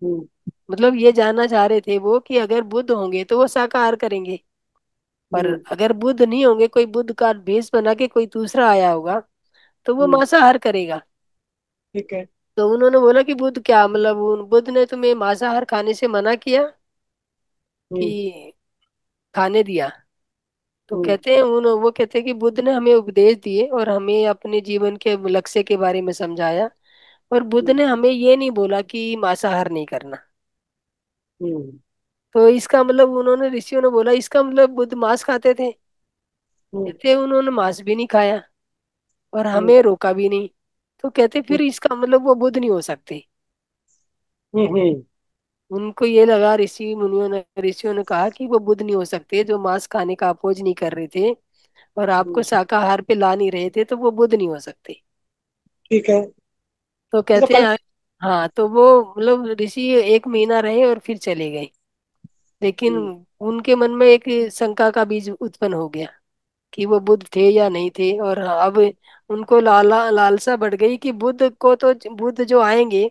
हम्म, मतलब ये जानना चाह रहे थे वो कि अगर बुद्ध होंगे तो वो शाकाहार करेंगे, और हम्म, अगर बुद्ध नहीं होंगे, कोई बुद्ध का भेष बना के कोई दूसरा आया होगा, तो वो हम्म, मांसाहार करेगा। ठीक है। तो उन्होंने बोला कि बुद्ध क्या, मतलब उन बुद्ध ने तुम्हें मांसाहार खाने से मना किया हम्म, कि खाने दिया। तो हम्म, कहते हैं वो कहते हैं कि बुद्ध ने हमें उपदेश दिए और हमें अपने जीवन के लक्ष्य के बारे में समझाया, और बुद्ध हम्म, ने हमें ये नहीं बोला कि मांसाहार नहीं करना। हम्म, तो इसका मतलब उन्होंने ऋषियों ने बोला इसका मतलब बुद्ध मांस खाते थे। हम्म, कहते हैं उन्होंने मांस भी नहीं खाया और हम्म, हमें रोका भी नहीं। तो कहते फिर इसका मतलब वो बुद्ध नहीं हो सकते। हम्म, उनको ये लगा, ऋषियों ने कहा कि वो बुद्ध नहीं हो सकते, जो मांस खाने का अपोज नहीं कर रहे थे और आपको हम्म, शाकाहार पे ला नहीं रहे थे, तो वो बुद्ध नहीं हो सकते। ठीक है। तो ये तो कहते कल। हैं हाँ, तो वो मतलब ऋषि एक महीना रहे और फिर चले गए। लेकिन हम्म, उनके मन में एक शंका का बीज उत्पन्न हो गया कि वो बुद्ध थे या नहीं थे, और अब उनको लालसा बढ़ गई कि बुद्ध जो आएंगे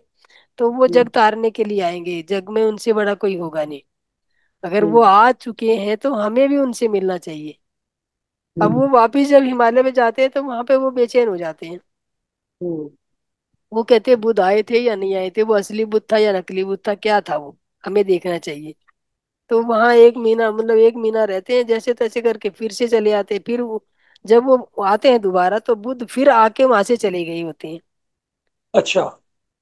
तो वो हम्म, जग तारने के लिए आएंगे, जग में उनसे बड़ा कोई होगा नहीं। अगर वो हम्म, आ चुके हैं तो हमें भी उनसे मिलना चाहिए। अब हम्म, वो वापिस जब हिमालय में जाते हैं तो वहां पे वो बेचैन हो जाते हैं। हम्म, वो कहते हैं बुद्ध आए थे या नहीं आए थे, वो असली बुद्ध था या नकली बुद्ध था, क्या था वो, हमें देखना चाहिए। तो वहां एक महीना, मतलब एक महीना रहते हैं, जैसे तैसे करके फिर से चले आते हैं। फिर जब वो आते हैं दोबारा तो बुद्ध फिर आके वहां से चले गए होते हैं। अच्छा।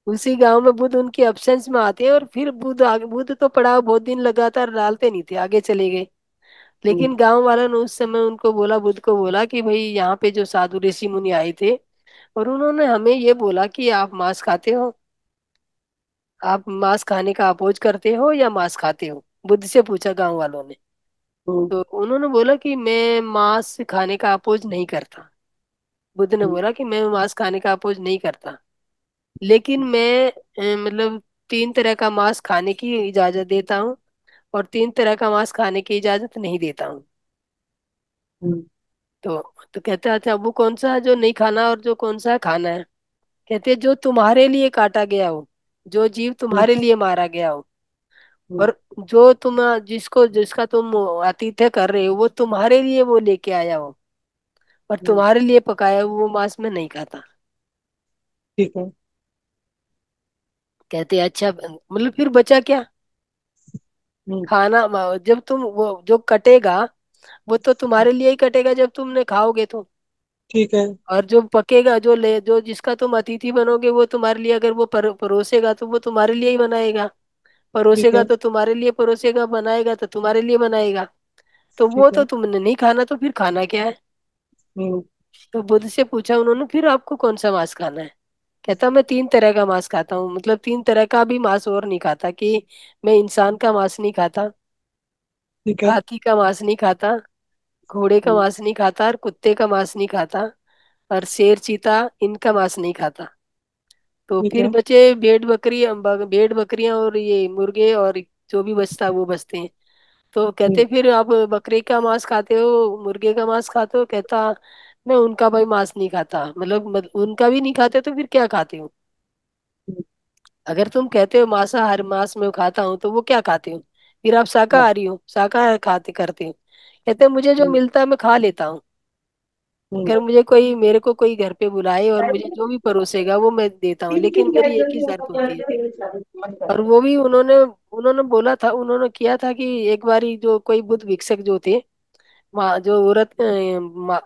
उसी गांव में बुद्ध उनकी एब्सेंस में आते हैं और फिर बुद्ध तो पड़ाव बहुत दिन लगातार डालते नहीं थे, आगे चले गए। हम्म, लेकिन गांव वालों ने उस समय उनको बोला, बुद्ध को बोला कि भाई यहाँ पे जो साधु ऋषि मुनि आए थे और उन्होंने हमें ये बोला कि आप मांस खाते हो, आप मांस खाने का अपोज करते हो या मांस खाते हो, बुद्ध से पूछा गांव वालों ने। हम्म, तो उन्होंने बोला कि मैं मांस खाने का अपोज नहीं करता। बुद्ध ने हम्म, बोला कि मैं मांस खाने का अपोज नहीं करता, लेकिन मैं मतलब 3 तरह का मांस खाने की इजाजत देता हूँ और 3 तरह का मांस खाने की इजाजत नहीं देता हूँ। हम्म, तो तो कहते हैं अच्छा वो कौन सा है जो नहीं खाना और जो कौन सा है खाना है? कहते हैं जो तुम्हारे लिए काटा गया हो, जो जीव हम्म, तुम्हारे लिए मारा गया हो, हम्म, और जो तुम जिसको जिसका तुम आतिथ्य कर रहे हो वो तुम्हारे लिए वो लेके आया हो और हम्म, तुम्हारे लिए पकाया हो, वो मांस में नहीं खाता। ठीक है। कहते हैं अच्छा मतलब फिर बचा क्या? हम्म, खाना जब तुम वो जो कटेगा वो तो तुम्हारे लिए ही कटेगा जब तुमने खाओगे तो। ठीक है। और जो पकेगा जो ले जो जिसका तुम अतिथि बनोगे वो तुम्हारे लिए, अगर वो परोसेगा तो वो तुम्हारे लिए ही बनाएगा, ठीक परोसेगा है। तो तुम्हारे लिए परोसेगा, बनाएगा तो तुम्हारे लिए बनाएगा। तो वो ठीक तो है। तुमने नहीं खाना, तो फिर खाना क्या है? हम्म, तो बुद्ध से पूछा उन्होंने फिर आपको कौन सा मांस खाना है? कहता मैं 3 तरह का मांस खाता हूँ, मतलब 3 तरह का भी मांस और नहीं खाता, कि मैं इंसान का मांस नहीं खाता, ठीक है। हाथी का मांस नहीं खाता, घोड़े का हम्म, मांस नहीं खाता, और कुत्ते का मांस नहीं खाता, और शेर चीता इनका मांस नहीं खाता। तो ठीक फिर है। बचे भेड़ बकरियां और ये मुर्गे, और जो भी बचता है वो बचते हैं। तो कहते हम्म, फिर आप बकरी का मांस खाते हो, मुर्गे का मांस खाते हो? कहता मैं उनका भाई मांस नहीं खाता, उनका भी नहीं खाते, तो फिर क्या खाते हो? हम्म, अगर तुम कहते हो मांसाहार मांस में खाता हूँ तो वो क्या खाते हो? फिर आप हाँ, शाकाहारी हो, शाकाहार खाते करते हो। कहते मुझे जो हम्म, मिलता है मैं खा लेता हूँ, हम्म, अगर मुझे कोई मेरे को कोई घर पे बुलाए और मुझे जो भी परोसेगा वो मैं देता हूँ, लेकिन मेरी एक ही शर्त होती है। और वो भी उन्होंने उन्होंने बोला था, उन्होंने किया था कि एक बारी जो कोई बुद्ध भिक्षक जो थे, जो औरत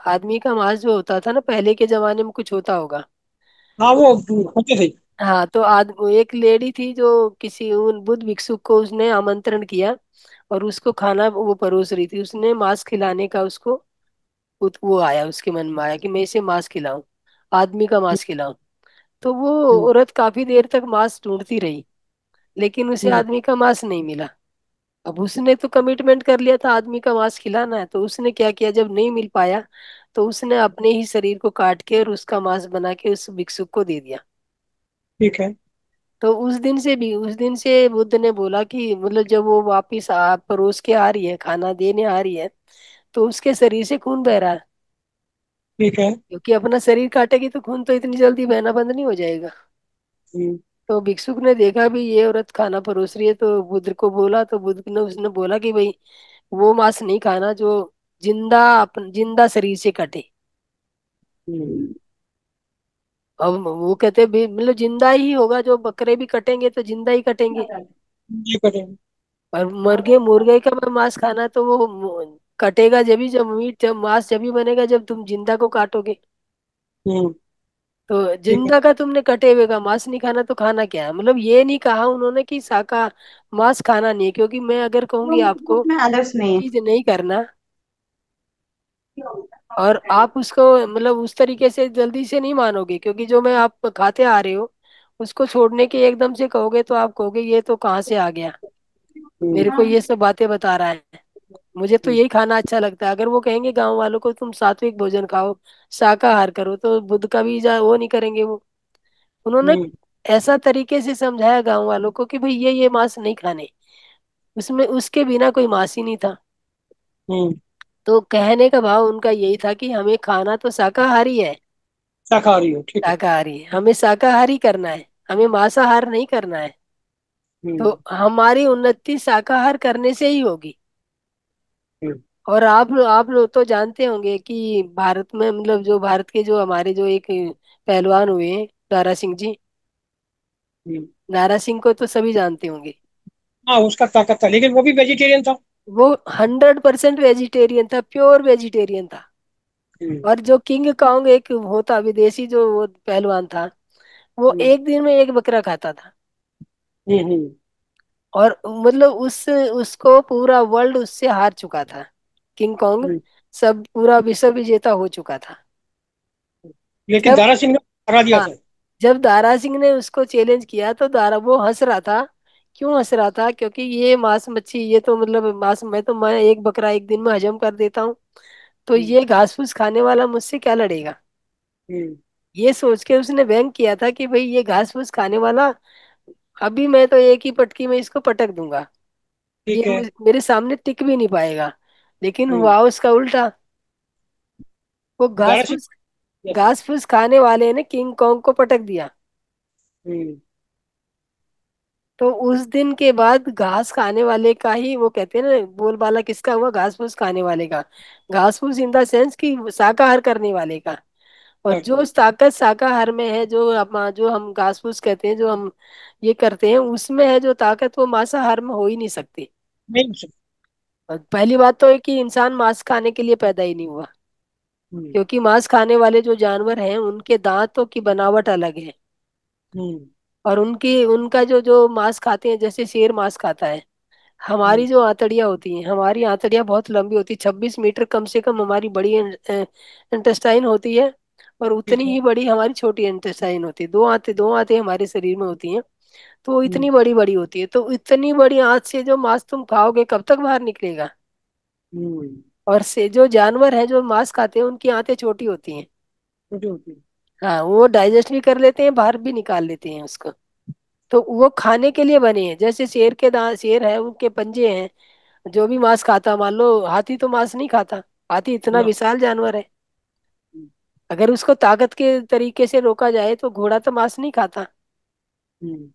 आदमी का मांस जो होता था ना, पहले के जमाने में कुछ होता होगा। हाँ वो होते थे। हाँ तो एक लेडी थी जो किसी उन बुद्ध भिक्षुक को उसने आमंत्रण किया और उसको खाना वो परोस रही थी, उसने मांस खिलाने का उसको वो आया उसके मन में आया कि मैं इसे मांस खिलाऊं, आदमी का मांस खिलाऊं। तो वो हम्म, औरत काफी देर तक मांस ढूंढती रही, लेकिन उसे हम्म, आदमी का मांस नहीं मिला। अब उसने तो कमिटमेंट कर लिया था आदमी का मांस खिलाना है, तो उसने क्या किया, जब नहीं मिल पाया तो उसने अपने ही शरीर को काट के और उसका मांस बना के उस भिक्षुक को दे दिया। ठीक है। तो उस दिन से बुद्ध ने बोला कि मतलब जब वो वापिस परोस के आ रही है, खाना देने आ रही है, तो उसके शरीर से खून बह रहा है, ठीक है। क्योंकि अपना शरीर काटेगी तो खून तो इतनी जल्दी बहना बंद नहीं हो जाएगा। हम्म, तो भिक्षुक ने देखा भी ये औरत खाना परोस रही है, तो बुद्ध को बोला, तो बुद्ध ने उसने बोला कि भाई वो मांस नहीं खाना जो जिंदा शरीर से कटे। हम्म, अब वो कहते मतलब जिंदा ही होगा, जो बकरे भी कटेंगे तो जिंदा ही कटेंगे। ये करेंगे। और मुर्गे मुर्गे का मांस खाना तो वो कटेगा जब ही, जब मीट जब मांस जब ही बनेगा जब तुम जिंदा को काटोगे। हम्म, तो ठीक है। जिंदा का तुमने कटे हुए का मांस नहीं खाना तो खाना क्या है? मतलब ये नहीं कहा उन्होंने कि मांस खाना नहीं है, क्योंकि मैं अगर कहूंगी आपको में आदर्श नहीं है। चीज नहीं करना और आप उसको मतलब उस तरीके से जल्दी से नहीं मानोगे, क्योंकि जो मैं आप खाते आ रहे हो उसको छोड़ने के एकदम से कहोगे तो आप कहोगे ये तो कहाँ से आ गया, हम्म, मेरे को ये सब बातें बता रहा है, मुझे तो हम्म, यही खाना अच्छा लगता है। अगर वो कहेंगे गांव वालों को तुम सात्विक भोजन खाओ, शाकाहार करो, तो बुद्ध का भी वो नहीं करेंगे वो। उन्होंने हम्म, ऐसा तरीके से समझाया गांव वालों को कि भाई ये मांस नहीं खाने, उसमें उसके बिना कोई मांस ही नहीं था। हम्म, तो कहने का भाव उनका यही था कि हमें खाना तो शाकाहारी है, शाकाहारी हो, ठीक है। शाकाहारी है, हमें शाकाहारी करना है, हमें मांसाहार नहीं करना है। तो हम्म, हमारी उन्नति शाकाहार करने से ही होगी। हम्म, और आप लोग तो जानते होंगे कि भारत में मतलब जो भारत के जो हमारे जो एक पहलवान हुए दारा सिंह जी, हम्म। दारा सिंह को तो सभी जानते होंगे। हाँ उसका ताकत था, लेकिन वो भी वेजिटेरियन था। वो 100% वेजिटेरियन था, प्योर वेजिटेरियन था। हम्म, और जो किंग कांग एक होता विदेशी जो वो पहलवान था, वो हम्म, एक दिन में एक बकरा खाता था। हम्म, हम्म, और मतलब उसको पूरा वर्ल्ड उससे हार चुका था। किंग कॉन्ग, हम्म। सब पूरा विश्व विजेता हो चुका था। लेकिन जब दारा सिंह ने हरा दिया हाँ, था। जब दारा सिंह ने उसको चैलेंज किया तो दारा वो हंस रहा था। क्यों हंस रहा था? क्योंकि ये मांस मच्छी, ये तो मतलब मांस, मैं एक बकरा एक दिन में हजम कर देता हूँ, तो हम्म। ये घास फूस खाने वाला मुझसे क्या लड़ेगा। हम्म। ये सोच के उसने व्यंग किया था कि भाई ये घास फूस खाने वाला, अभी मैं तो एक ही पटकी में इसको पटक दूंगा, ये ठीक है। मेरे सामने टिक भी नहीं पाएगा। लेकिन हम्म। हुआ उसका उल्टा। वो दारा सिंह। यस। घास फूस खाने वाले ने किंग कॉन्ग को पटक दिया। हम्म। तो उस दिन के बाद घास खाने वाले का ही, वो कहते हैं ना, बोलबाला किसका हुआ? घास फूस खाने वाले का। घास फूस इन द सेंस कि शाकाहार करने वाले का। और जो अच्छा। ताकत शाकाहार में है, जो हम घास फूस कहते हैं, जो हम ये करते हैं, उसमें है जो ताकत, वो मांसाहार में हो ही नहीं सकती। नहीं हो सकता। और पहली बात तो है कि इंसान मांस खाने के लिए पैदा ही नहीं हुआ। हम्म। क्योंकि मांस खाने वाले जो जानवर हैं उनके दांतों की बनावट अलग है। हम्म। और उनकी उनका जो जो मांस खाते हैं, जैसे शेर मांस खाता है, हमारी हम्म। जो आंतड़ियां होती हैं, हमारी आंतड़ियां बहुत लंबी होती है, 26 मीटर कम से कम हमारी बड़ी इंटेस्टाइन होती है। और उतनी ठीक है। ही बड़ी हमारी छोटी इंटेस्टाइन होती है। दो आंतें हमारे शरीर में होती हैं। तो वो हम्म। इतनी बड़ी बड़ी होती है, तो इतनी बड़ी आंत से जो मांस तुम खाओगे कब तक बाहर निकलेगा? हम्म। और से जो जानवर है जो मांस खाते हैं उनकी आंतें छोटी होती हैं। छोटी होती है। हाँ, वो डाइजेस्ट भी कर लेते हैं, बाहर भी निकाल लेते हैं उसको। तो वो खाने के लिए बने हैं। जैसे शेर के दांत, शेर है उनके पंजे हैं, जो भी मांस खाता। मान लो हाथी तो मांस नहीं खाता, हाथी इतना ना। विशाल जानवर है। हम्म। अगर उसको ताकत के तरीके से रोका जाए तो घोड़ा तो मांस नहीं खाता। हम्म।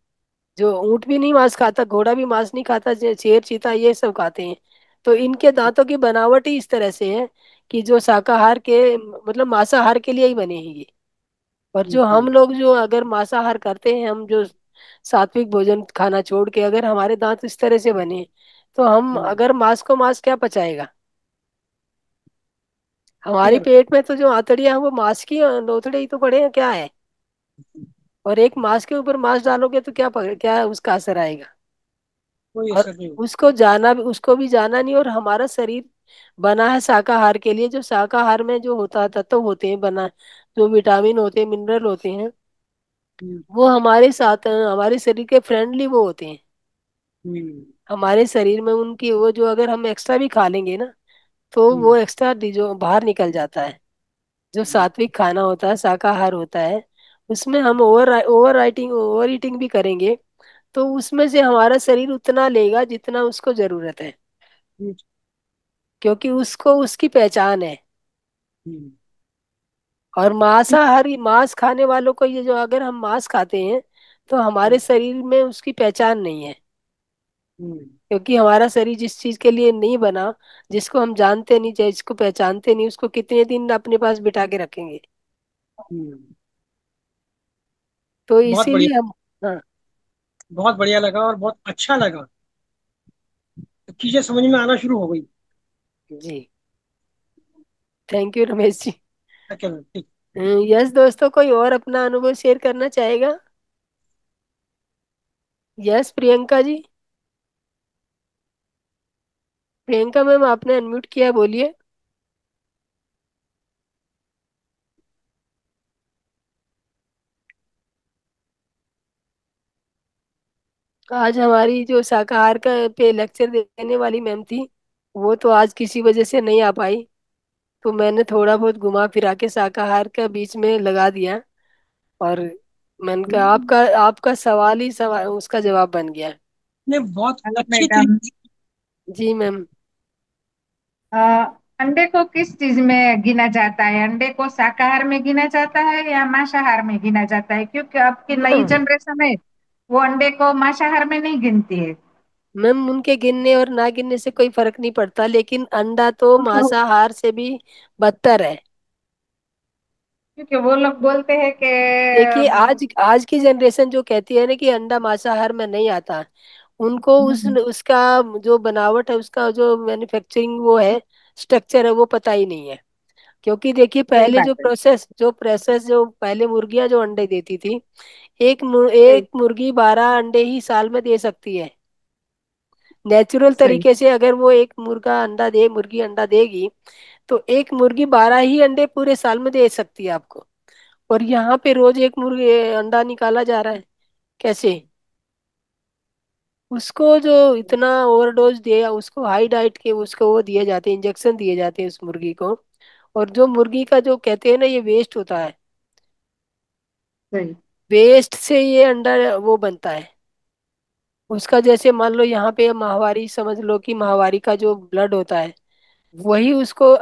जो ऊंट भी नहीं मांस खाता, घोड़ा भी मांस नहीं खाता, शेर चीता ये सब खाते हैं। तो इनके दांतों की बनावट ही इस तरह से है कि जो शाकाहार के, मतलब मांसाहार के लिए ही बने हैं ये। और जो हम हम्म। लोग जो अगर मांसाहार करते हैं, हम जो सात्विक भोजन खाना छोड़ के अगर हमारे दांत इस तरह से बने, तो हम हम्म। अगर मांस को मांस क्या पचाएगा? सही हमारी कह रहे पेट में तो जो आंतड़ियां हैं वो मांस की लोथड़े ही तो पड़े हैं, क्या है? और एक मांस के ऊपर मांस डालोगे तो क्या उसका असर आएगा? हो। कोई और असर नहीं होता। उसको भी जाना नहीं। और हमारा शरीर बना है शाकाहार के लिए। जो शाकाहार में जो होता तत्व होते हैं बना, जो विटामिन होते हैं, मिनरल होते हैं, हम्म। वो हमारे साथ, हमारे शरीर के फ्रेंडली वो होते हैं। हम्म। हमारे शरीर में उनकी वो जो, अगर हम एक्स्ट्रा भी खा लेंगे ना, तो हम्म। वो एक्स्ट्रा जो बाहर निकल जाता है। जो हम्म। सात्विक खाना होता है, शाकाहार होता है, उसमें हम ओवर ईटिंग भी करेंगे, तो उसमें से हमारा शरीर उतना लेगा जितना उसको जरूरत है। हम्म। क्योंकि उसको उसकी पहचान है। हम्म। और मांसाहारी, मांस खाने वालों को, ये जो अगर हम मांस खाते हैं तो हमारे शरीर में उसकी पहचान नहीं है। हम्म। क्योंकि हमारा शरीर जिस चीज के लिए नहीं बना, जिसको हम जानते नहीं, जिसको पहचानते नहीं, उसको कितने दिन अपने पास बिठा के रखेंगे? हम्म। तो बहुत बढ़िया। इसीलिए हम, हाँ, बहुत बढ़िया लगा और बहुत अच्छा लगा। चीजें समझ में आना शुरू हो गई। जी, थैंक यू रमेश जी। चलो ठीक। यस दोस्तों, कोई और अपना अनुभव शेयर करना चाहेगा? यस प्रियंका जी। प्रियंका मैम, आपने अनम्यूट किया है, बोलिए। आज हमारी जो शाकाहार का पे लेक्चर देने वाली मैम थी, वो तो आज किसी वजह से नहीं आ पाई। तो मैंने थोड़ा बहुत घुमा फिरा के शाकाहार का बीच में लगा दिया। और मैंने कहा आपका आपका सवाल ही सवाल उसका जवाब बन गया। ने बहुत हेलो अच्छे मैडम। तरीके। जी मैम। अ, अंडे को किस चीज में गिना जाता है? अंडे को शाकाहार में गिना जाता है या मांसाहार में गिना जाता है? क्योंकि अब की नई मैम, जनरेशन है, वो अंडे को मांसाहार में नहीं गिनती है। मैम उनके गिनने और ना गिनने से कोई फर्क नहीं पड़ता, लेकिन अंडा तो क्योंकि वो मांसाहार से भी बदतर है। क्योंकि वो लोग बोलते हैं कि देखिए, आज आज की जनरेशन जो कहती है ना कि अंडा मांसाहार में नहीं आता, उनको उसका जो बनावट है, उसका जो मैन्युफैक्चरिंग वो है, स्ट्रक्चर है, वो पता ही नहीं है। क्योंकि देखिए, सही पहले बात है। जो पहले मुर्गियां जो अंडे देती थी, सही। एक मुर्गी 12 अंडे ही साल में दे सकती है। नेचुरल सही। तरीके से अगर वो एक मुर्गा अंडा दे, मुर्गी अंडा देगी, तो एक मुर्गी 12 ही अंडे पूरे साल में दे सकती है आपको। और यहाँ पे रोज एक मुर्गी अंडा निकाला जा रहा है, कैसे? उसको जो इतना ओवरडोज दिया, उसको हाई डाइट के उसको वो दिए जाते हैं, इंजेक्शन दिए जाते हैं उस मुर्गी को। और जो मुर्गी का जो कहते हैं ना, ये वेस्ट होता है, सही। वेस्ट से ये अंडा वो बनता है उसका। जैसे मान लो यहाँ पे माहवारी, समझ लो कि माहवारी का जो ब्लड होता है, वही उसको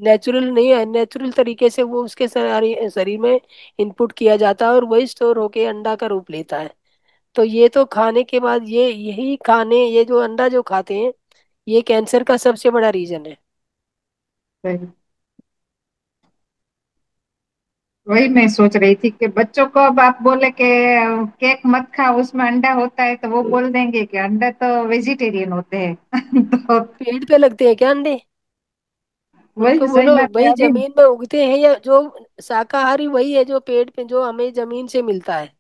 नेचुरल नहीं है, नेचुरल तरीके से वो उसके शरीर शरीर में इनपुट किया जाता है और वही स्टोर होके अंडा का रूप लेता है। तो ये तो खाने के बाद ये यही खाने, ये जो अंडा जो खाते हैं, ये कैंसर का सबसे बड़ा रीजन है। सही। वही मैं सोच रही थी कि बच्चों को अब आप बोले कि केक मत खाओ उसमें अंडा होता है, तो वो बोल देंगे कि अंडा तो वेजिटेरियन होते हैं। तो पेड़ पे लगते हैं क्या अंडे? उनको वही सही बोलो बात है भाई अभी। जमीन में उगते हैं, या जो शाकाहारी वही है जो पेड़ पे, जो हमें जमीन से मिलता है।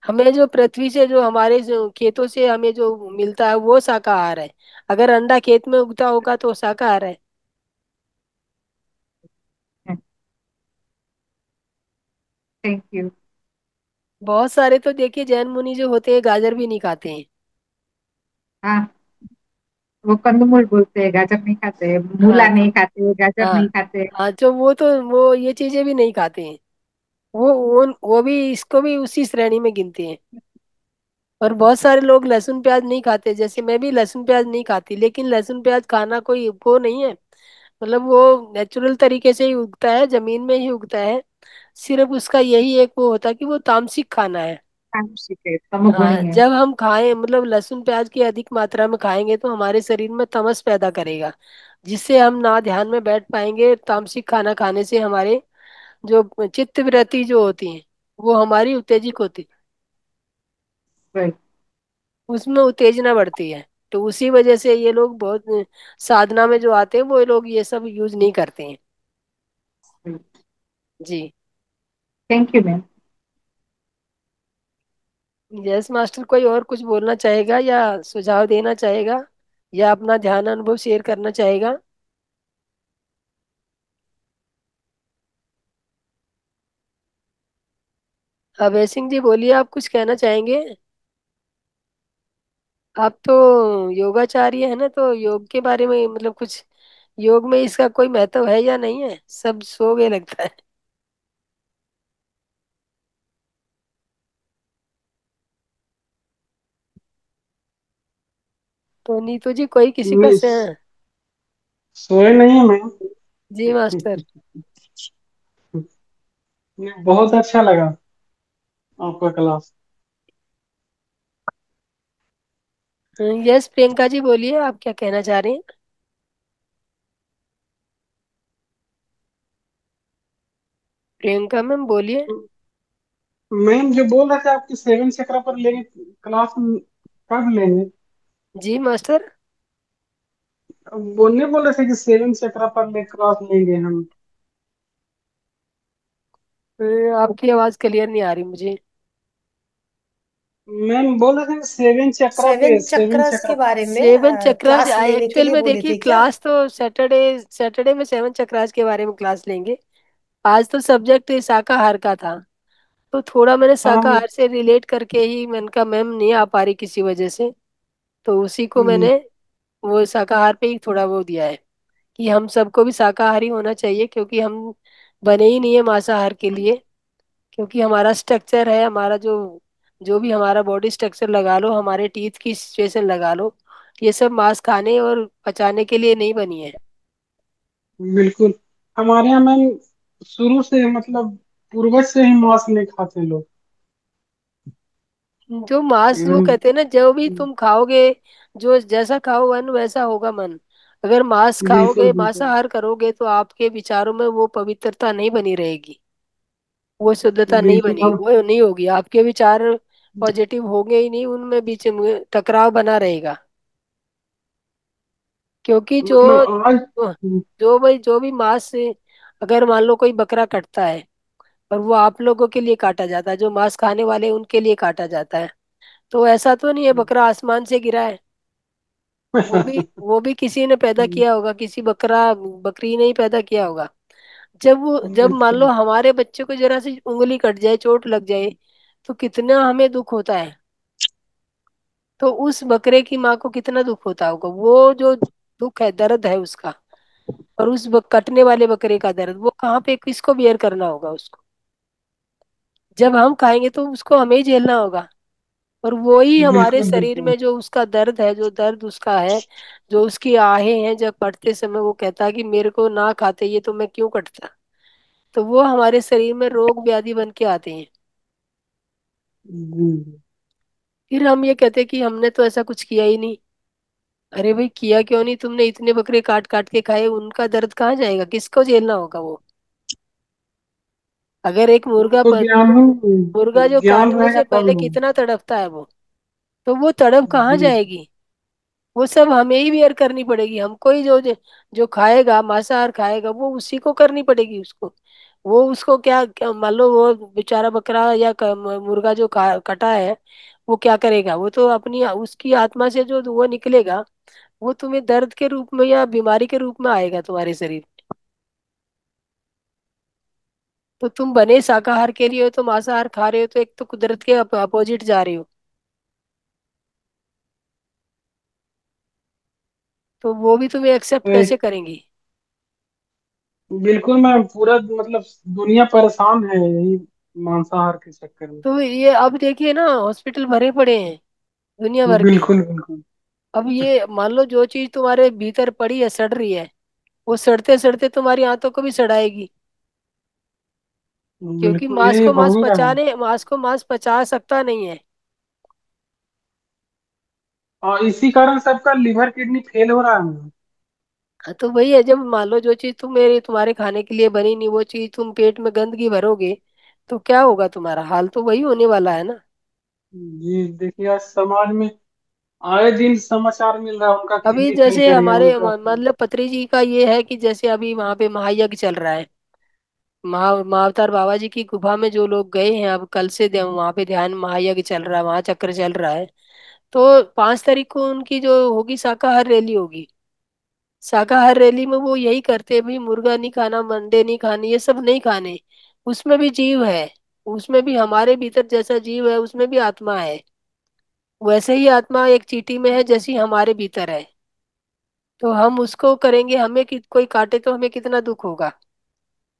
हमें जो पृथ्वी से, जो हमारे जो खेतों से हमें जो मिलता है वो शाकाहार है। अगर अंडा खेत में उगता होगा तो शाकाहार है। Thank you. बहुत सारे तो देखिए जैन मुनि जो होते हैं गाजर भी नहीं खाते हैं। हाँ, वो कंदमूल बोलते हैं, गाजर नहीं खाते, हाँ मूला तो, नहीं खाते, गाजर हाँ नहीं खाते। हाँ, जो वो तो वो ये चीजें भी नहीं खाते हैं। वो भी इसको भी उसी श्रेणी में गिनते हैं। और बहुत सारे लोग लहसुन प्याज नहीं खाते, जैसे मैं भी लहसुन प्याज नहीं खाती, लेकिन लहसुन प्याज खाना कोई वो नहीं है। मतलब वो नेचुरल तरीके से ही उगता है, जमीन में ही उगता है। सिर्फ उसका यही एक वो होता है कि वो तामसिक खाना है। तामसिक है, हाँ, तमोगुणी है। जब हम खाएं, मतलब लहसुन प्याज की अधिक मात्रा में खाएंगे तो हमारे शरीर में तमस पैदा करेगा, जिससे हम ना ध्यान में बैठ पाएंगे। तामसिक खाना खाने से हमारे जो चित्त वृत्ति जो होती है, वो हमारी उत्तेजित होती, सही। उसमें उत्तेजना बढ़ती है। तो उसी वजह से ये लोग बहुत साधना में जो आते हैं वो लोग ये सब यूज नहीं करते हैं। जी। Thank you ma'am. Yes master, कोई और कुछ बोलना चाहेगा या सुझाव देना चाहेगा या अपना ध्यान अनुभव शेयर करना चाहेगा? अभय सिंह जी बोलिए, आप कुछ कहना चाहेंगे? आप तो योगाचार्य है ना, तो योग के बारे में मतलब कुछ, योग में इसका कोई महत्व है या नहीं है? सब सो गए लगता है। तो नीतू जी, कोई किसी का नहीं, से? सोए नहीं है मैम। जी मास्टर। नहीं, बहुत अच्छा लगा आपका क्लास। यस प्रियंका जी बोलिए, आप क्या कहना चाह रही हैं? प्रियंका मैम बोलिए। मैम जो बोल रहे थे आपके सेवन चक्र पर लेंगे क्लास, कब लेंगे? जी मास्टर। बोलने बोल रहे थे कि सेवन चक्र पर ले क्लास लेंगे हम। आपकी आवाज क्लियर नहीं आ रही मुझे। मैम बोल रहे थे कि सेवन चक्र पे, सेवन सेवन चक्रस चक्र के बारे में सेवन चक्रास क्लास लेने के एक्चुअल लिए में बोले देखिए, थे क्या? क्लास तो सैटरडे, सैटरडे में सेवन चक्रास के बारे में क्लास लेंगे। आज तो सब्जेक्ट शाकाहार का था, तो थोड़ा मैंने हाँ। शाकाहार से रिलेट करके ही, मैंने कहा मैम नहीं आ पा रही किसी वजह से, तो उसी को हम्म, मैंने वो शाकाहार पे ही थोड़ा वो दिया है कि हम सबको भी शाकाहारी होना चाहिए, क्योंकि हम बने ही नहीं है मांसाहार के लिए। क्योंकि हमारा स्ट्रक्चर है, हमारा जो जो भी हमारा बॉडी स्ट्रक्चर लगा लो, हमारे टीथ की सिचुएशन लगा लो, ये सब मांस खाने और पचाने के लिए नहीं बनी है। बिल्कुल। हमारे यहाँ मैम शुरू से मतलब पूर्वज से ही मांस नहीं खाते लोग। जो मांस वो एकदम। कहते हैं ना, जो भी तुम खाओगे, जो जैसा खाओ वन वैसा होगा मन। अगर मांस बिल्कुल खाओगे, बिल्कुल। मांसाहार करोगे, तो आपके विचारों में वो पवित्रता नहीं बनी रहेगी, वो शुद्धता नहीं बिल्कुल बनी, हम। वो नहीं होगी, आपके विचार पॉजिटिव होंगे ही नहीं, उनमें बीच में टकराव बना रहेगा। क्योंकि जो मतलब आज। जो भाई जो भी मांस से, अगर मान लो कोई बकरा कटता है और वो आप लोगों के लिए काटा जाता है, जो मांस खाने वाले हैं, उनके लिए काटा जाता है, तो ऐसा तो नहीं है बकरा आसमान से गिरा है। वो भी किसी ने पैदा किया होगा, किसी बकरी ने ही पैदा किया होगा। जब मान लो बिल्कुल। हमारे बच्चे को जरा सी उंगली कट जाए, चोट लग जाए, तो कितना हमें दुख होता है। तो उस बकरे की माँ को कितना दुख होता होगा, वो जो दुख है, दर्द है उसका, और उस कटने वाले बकरे का दर्द, वो कहाँ पे किसको बियर करना होगा उसको। जब हम खाएंगे तो उसको हमें ही झेलना होगा। और वो ही हमारे बिल्कुल शरीर बिल्कुल। में जो उसका दर्द है, जो दर्द उसका है, जो उसकी आहें हैं, जब कटते समय वो कहता है कि मेरे को ना खाते ये तो मैं क्यों कटता। तो वो हमारे शरीर में रोग व्याधि बन के आते हैं। जी। फिर हम ये कहते हैं कि हमने तो ऐसा कुछ किया ही नहीं। अरे भाई, किया क्यों नहीं, तुमने इतने बकरे काट काट के खाए, उनका दर्द कहाँ जाएगा, किसको झेलना होगा वो। अगर एक मुर्गा उनको ज्ञान हो, मुर्गा जो ज्ञान काटने रहेगा से तब पहले ना। कितना तड़पता है वो, तो वो तड़प कहाँ जी। जाएगी। वो सब हमें ही बेयर करनी पड़ेगी, हमको ही। जो खाएगा, मांसाहार खाएगा, वो उसी को करनी पड़ेगी उसको। वो उसको क्या मान लो वो बेचारा बकरा या मुर्गा जो कटा है, वो क्या करेगा, वो तो अपनी उसकी आत्मा से जो वो निकलेगा, वो तुम्हें दर्द के रूप में या बीमारी के रूप में आएगा तुम्हारे शरीर में। तो तुम बने शाकाहार के लिए हो, तो मांसाहार खा रहे हो, तो एक तो कुदरत के अपोजिट जा रहे हो। तो वो भी तुम्हें एक्सेप्ट कैसे एक, करेंगी। बिल्कुल मैं पूरा मतलब दुनिया परेशान है यही मांसाहार के चक्कर में। तो ये अब देखिए ना, हॉस्पिटल भरे पड़े हैं दुनिया भर के। बिल्कुल बिल्कुल। अब ये मान लो जो चीज तुम्हारे भीतर पड़ी है, सड़ रही है, वो सड़ते सड़ते तुम्हारी आंतों को भी सड़ाएगी। क्योंकि बिल्कुल यही हो ही रहा है। मांस को मांस पचा सकता नहीं है। और इसी कारण सबका लिवर किडनी फेल हो रहा है। हाँ, तो वही है, जब मान लो जो चीज तुम्हारे खाने के लिए बनी नहीं, वो चीज तुम पेट में गंदगी भरोगे, तो क्या होगा, तुम्हारा हाल तो वही होने वाला है ना। जी देखिए आज समाज में आए दिन समाचार मिल रहा है, उनका अभी किडनी फेल जैसे कर गया, हमारे उनका। मतलब पत्री जी का ये है कि जैसे अभी वहां पे महायज्ञ चल रहा है। महाअवतार बाबा जी की गुफा में जो लोग गए हैं, अब कल से वहां पे ध्यान महायज्ञ चल रहा है, वहां चक्र चल रहा है। तो 5 तारीख को उनकी जो होगी शाकाहार रैली होगी। शाकाहार रैली में वो यही करते हैं भाई, मुर्गा नहीं खाना, मंडे नहीं खाने, ये सब नहीं खाने। उसमें भी जीव है, उसमें भी हमारे भीतर जैसा जीव है, उसमें भी आत्मा है। वैसे ही आत्मा एक चींटी में है जैसी हमारे भीतर है। तो हम उसको करेंगे, हमें कोई काटे तो हमें कितना दुख होगा।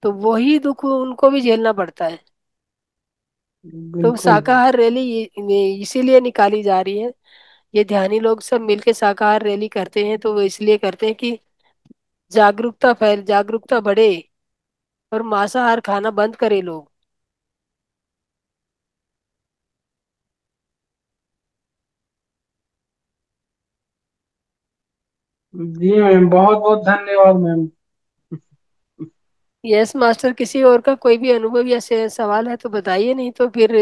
तो वही दुख उनको भी झेलना पड़ता है। तो बिल्कुल। शाकाहार रैली इसीलिए निकाली जा रही है। ये ध्यानी लोग सब मिलके शाकाहार रैली करते हैं, तो वो इसलिए करते हैं कि जागरूकता बढ़े, और मांसाहार खाना बंद करे लोग। जी मैम, बहुत बहुत धन्यवाद मैम। यस मास्टर, किसी और का कोई भी अनुभव या सवाल है तो बताइए, नहीं तो फिर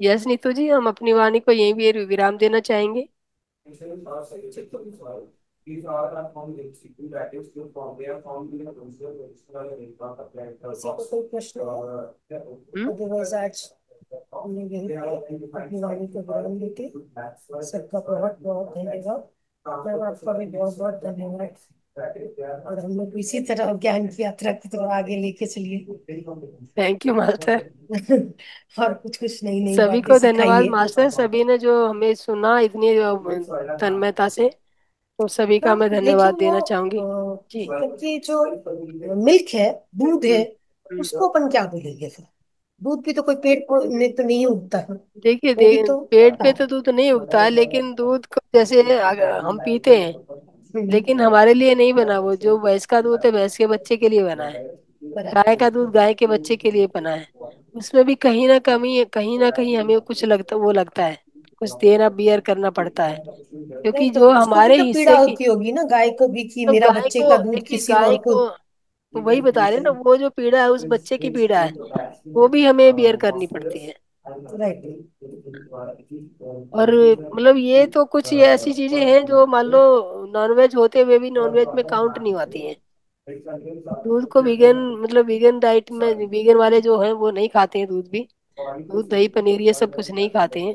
यस नीतू जी, हम अपनी वाणी को यहीं भी विराम देना चाहेंगे। किसी को कोई प्रश्न है? अदरवाइज आज हमने यही अपनी वाणी को विराम देते, सबका बहुत बहुत धन्यवाद। मैम आपका भी बहुत बहुत धन्यवाद। और हम लोग को इसी तरह ज्ञान की यात्रा की तरफ आगे लेके चलिए। Thank you master. और कुछ कुछ नई नई सभी बातें को धन्यवाद सिखाइए। मास्टर, सभी ने जो हमें सुना इतनी तन्मयता से, तो सभी का तो मैं देखिए धन्यवाद वो देना चाहूंगी। जी। क्योंकि जो मिल्क है, दूध है, हम्म। उसको अपन क्या बोलेंगे फिर। दूध भी तो कोई में तो नहीं उगता है, देखिए वो भी तो पेड़ होता पे है। तो दूध नहीं उगता है, लेकिन दूध को जैसे हम पीते हैं, हम्म, लेकिन हमारे लिए नहीं बना। वो जो भैंस का दूध है, भैंस के बच्चे के लिए बना है। गाय का दूध गाय के बच्चे के लिए बना है। उसमें भी कहीं ना कहीं हमें कुछ लगता है, कुछ देना बियर करना पड़ता है, नहीं क्योंकि तो जो उसको भी हमारे तो पीड़ा हिस्से की। होती होगी ना, गाय को भी, कि तो मेरा गाय बच्चे को का दूध देखिए, किसी गाय और को। को तो वही बता रहे हैं ना, वो जो पीड़ा है उस बच्चे की पीड़ा है, वो भी हमें बियर करनी पड़ती है। राइट। और मतलब ये तो कुछ ये ऐसी चीजें हैं जो मान लो नॉनवेज होते हुए भी नॉनवेज में काउंट नहीं होती हैं। दूध को वीगन मतलब वीगन डाइट में वीगन वाले जो हैं वो नहीं खाते हैं दूध भी। दूध दही पनीर ये सब कुछ नहीं खाते हैं।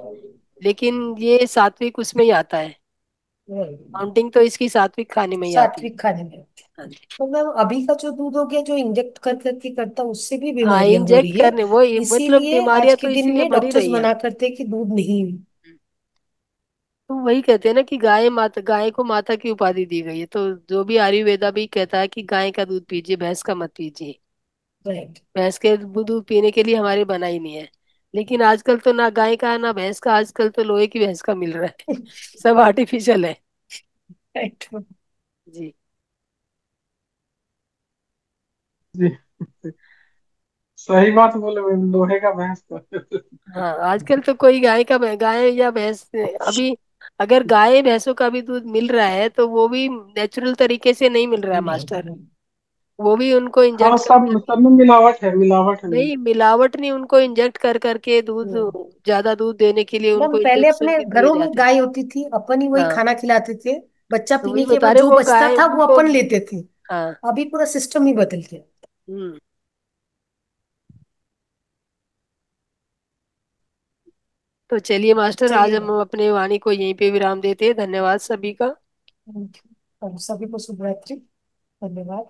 लेकिन ये सात्विक उसमें ही आता है, काउंटिंग तो इसकी सात्विक खाने में ही आती है। सात्विक खाने में। हाँ जी। तो मैम अभी का जो दूध हो गया जो इंजेक्ट कर करके करता उससे भी हाँ, बीमारियां हो इंजेक्ट रही है। करने वो मतलब इसीलिए आज बीमारियां के तो दिन इसीलिए में बढ़ी डॉक्टर्स रही है। मना करते हैं कि दूध नहीं। तो वही कहते हैं ना कि गाय को माता की उपाधि दी गई है, तो जो भी आयुर्वेदा भी कहता है कि गाय का दूध पीजिए, भैंस का मत पीजिए। राइट। भैंस के दूध पीने के लिए हमारे बना ही नहीं है। लेकिन आजकल तो ना गाय का ना भैंस का, आजकल तो लोहे की भैंस का मिल रहा है। सब आर्टिफिशियल है। राइट। जी। जी, सही बात बोले मैम, लोहे का भैंस का। हाँ, आजकल तो कोई गाय या भैंस अभी, अगर गाय भैंसों का भी दूध मिल रहा है तो वो भी नेचुरल तरीके से नहीं मिल रहा है मास्टर। वो भी उनको हाँ, इंजेक्ट कर सब करके, सब में मिलावट है, मिलावट है मैम। नहीं मिलावट नहीं, उनको इंजेक्ट कर करके दूध, ज्यादा दूध देने के लिए मैम उनको पहले इंजेक्शन अपने भी दिए घरों में जाते हैं। गाय होती थी, अपन ही वही हाँ, खाना खिलाते थे। बच्चा तो वही पीने के बता बाद रहे जो वो बचता गाय था वो उनको। अपन लेते थे। हाँ। अभी पूरा सिस्टम ही बदल गया। हम्म। तो चलिए मास्टर, आज चलिए हम मैम। अपने वाणी को यहीं पे विराम देते हैं। धन्यवाद सभी का। Thank you. हम सभी को शुभ रात्रि। धन्यवाद।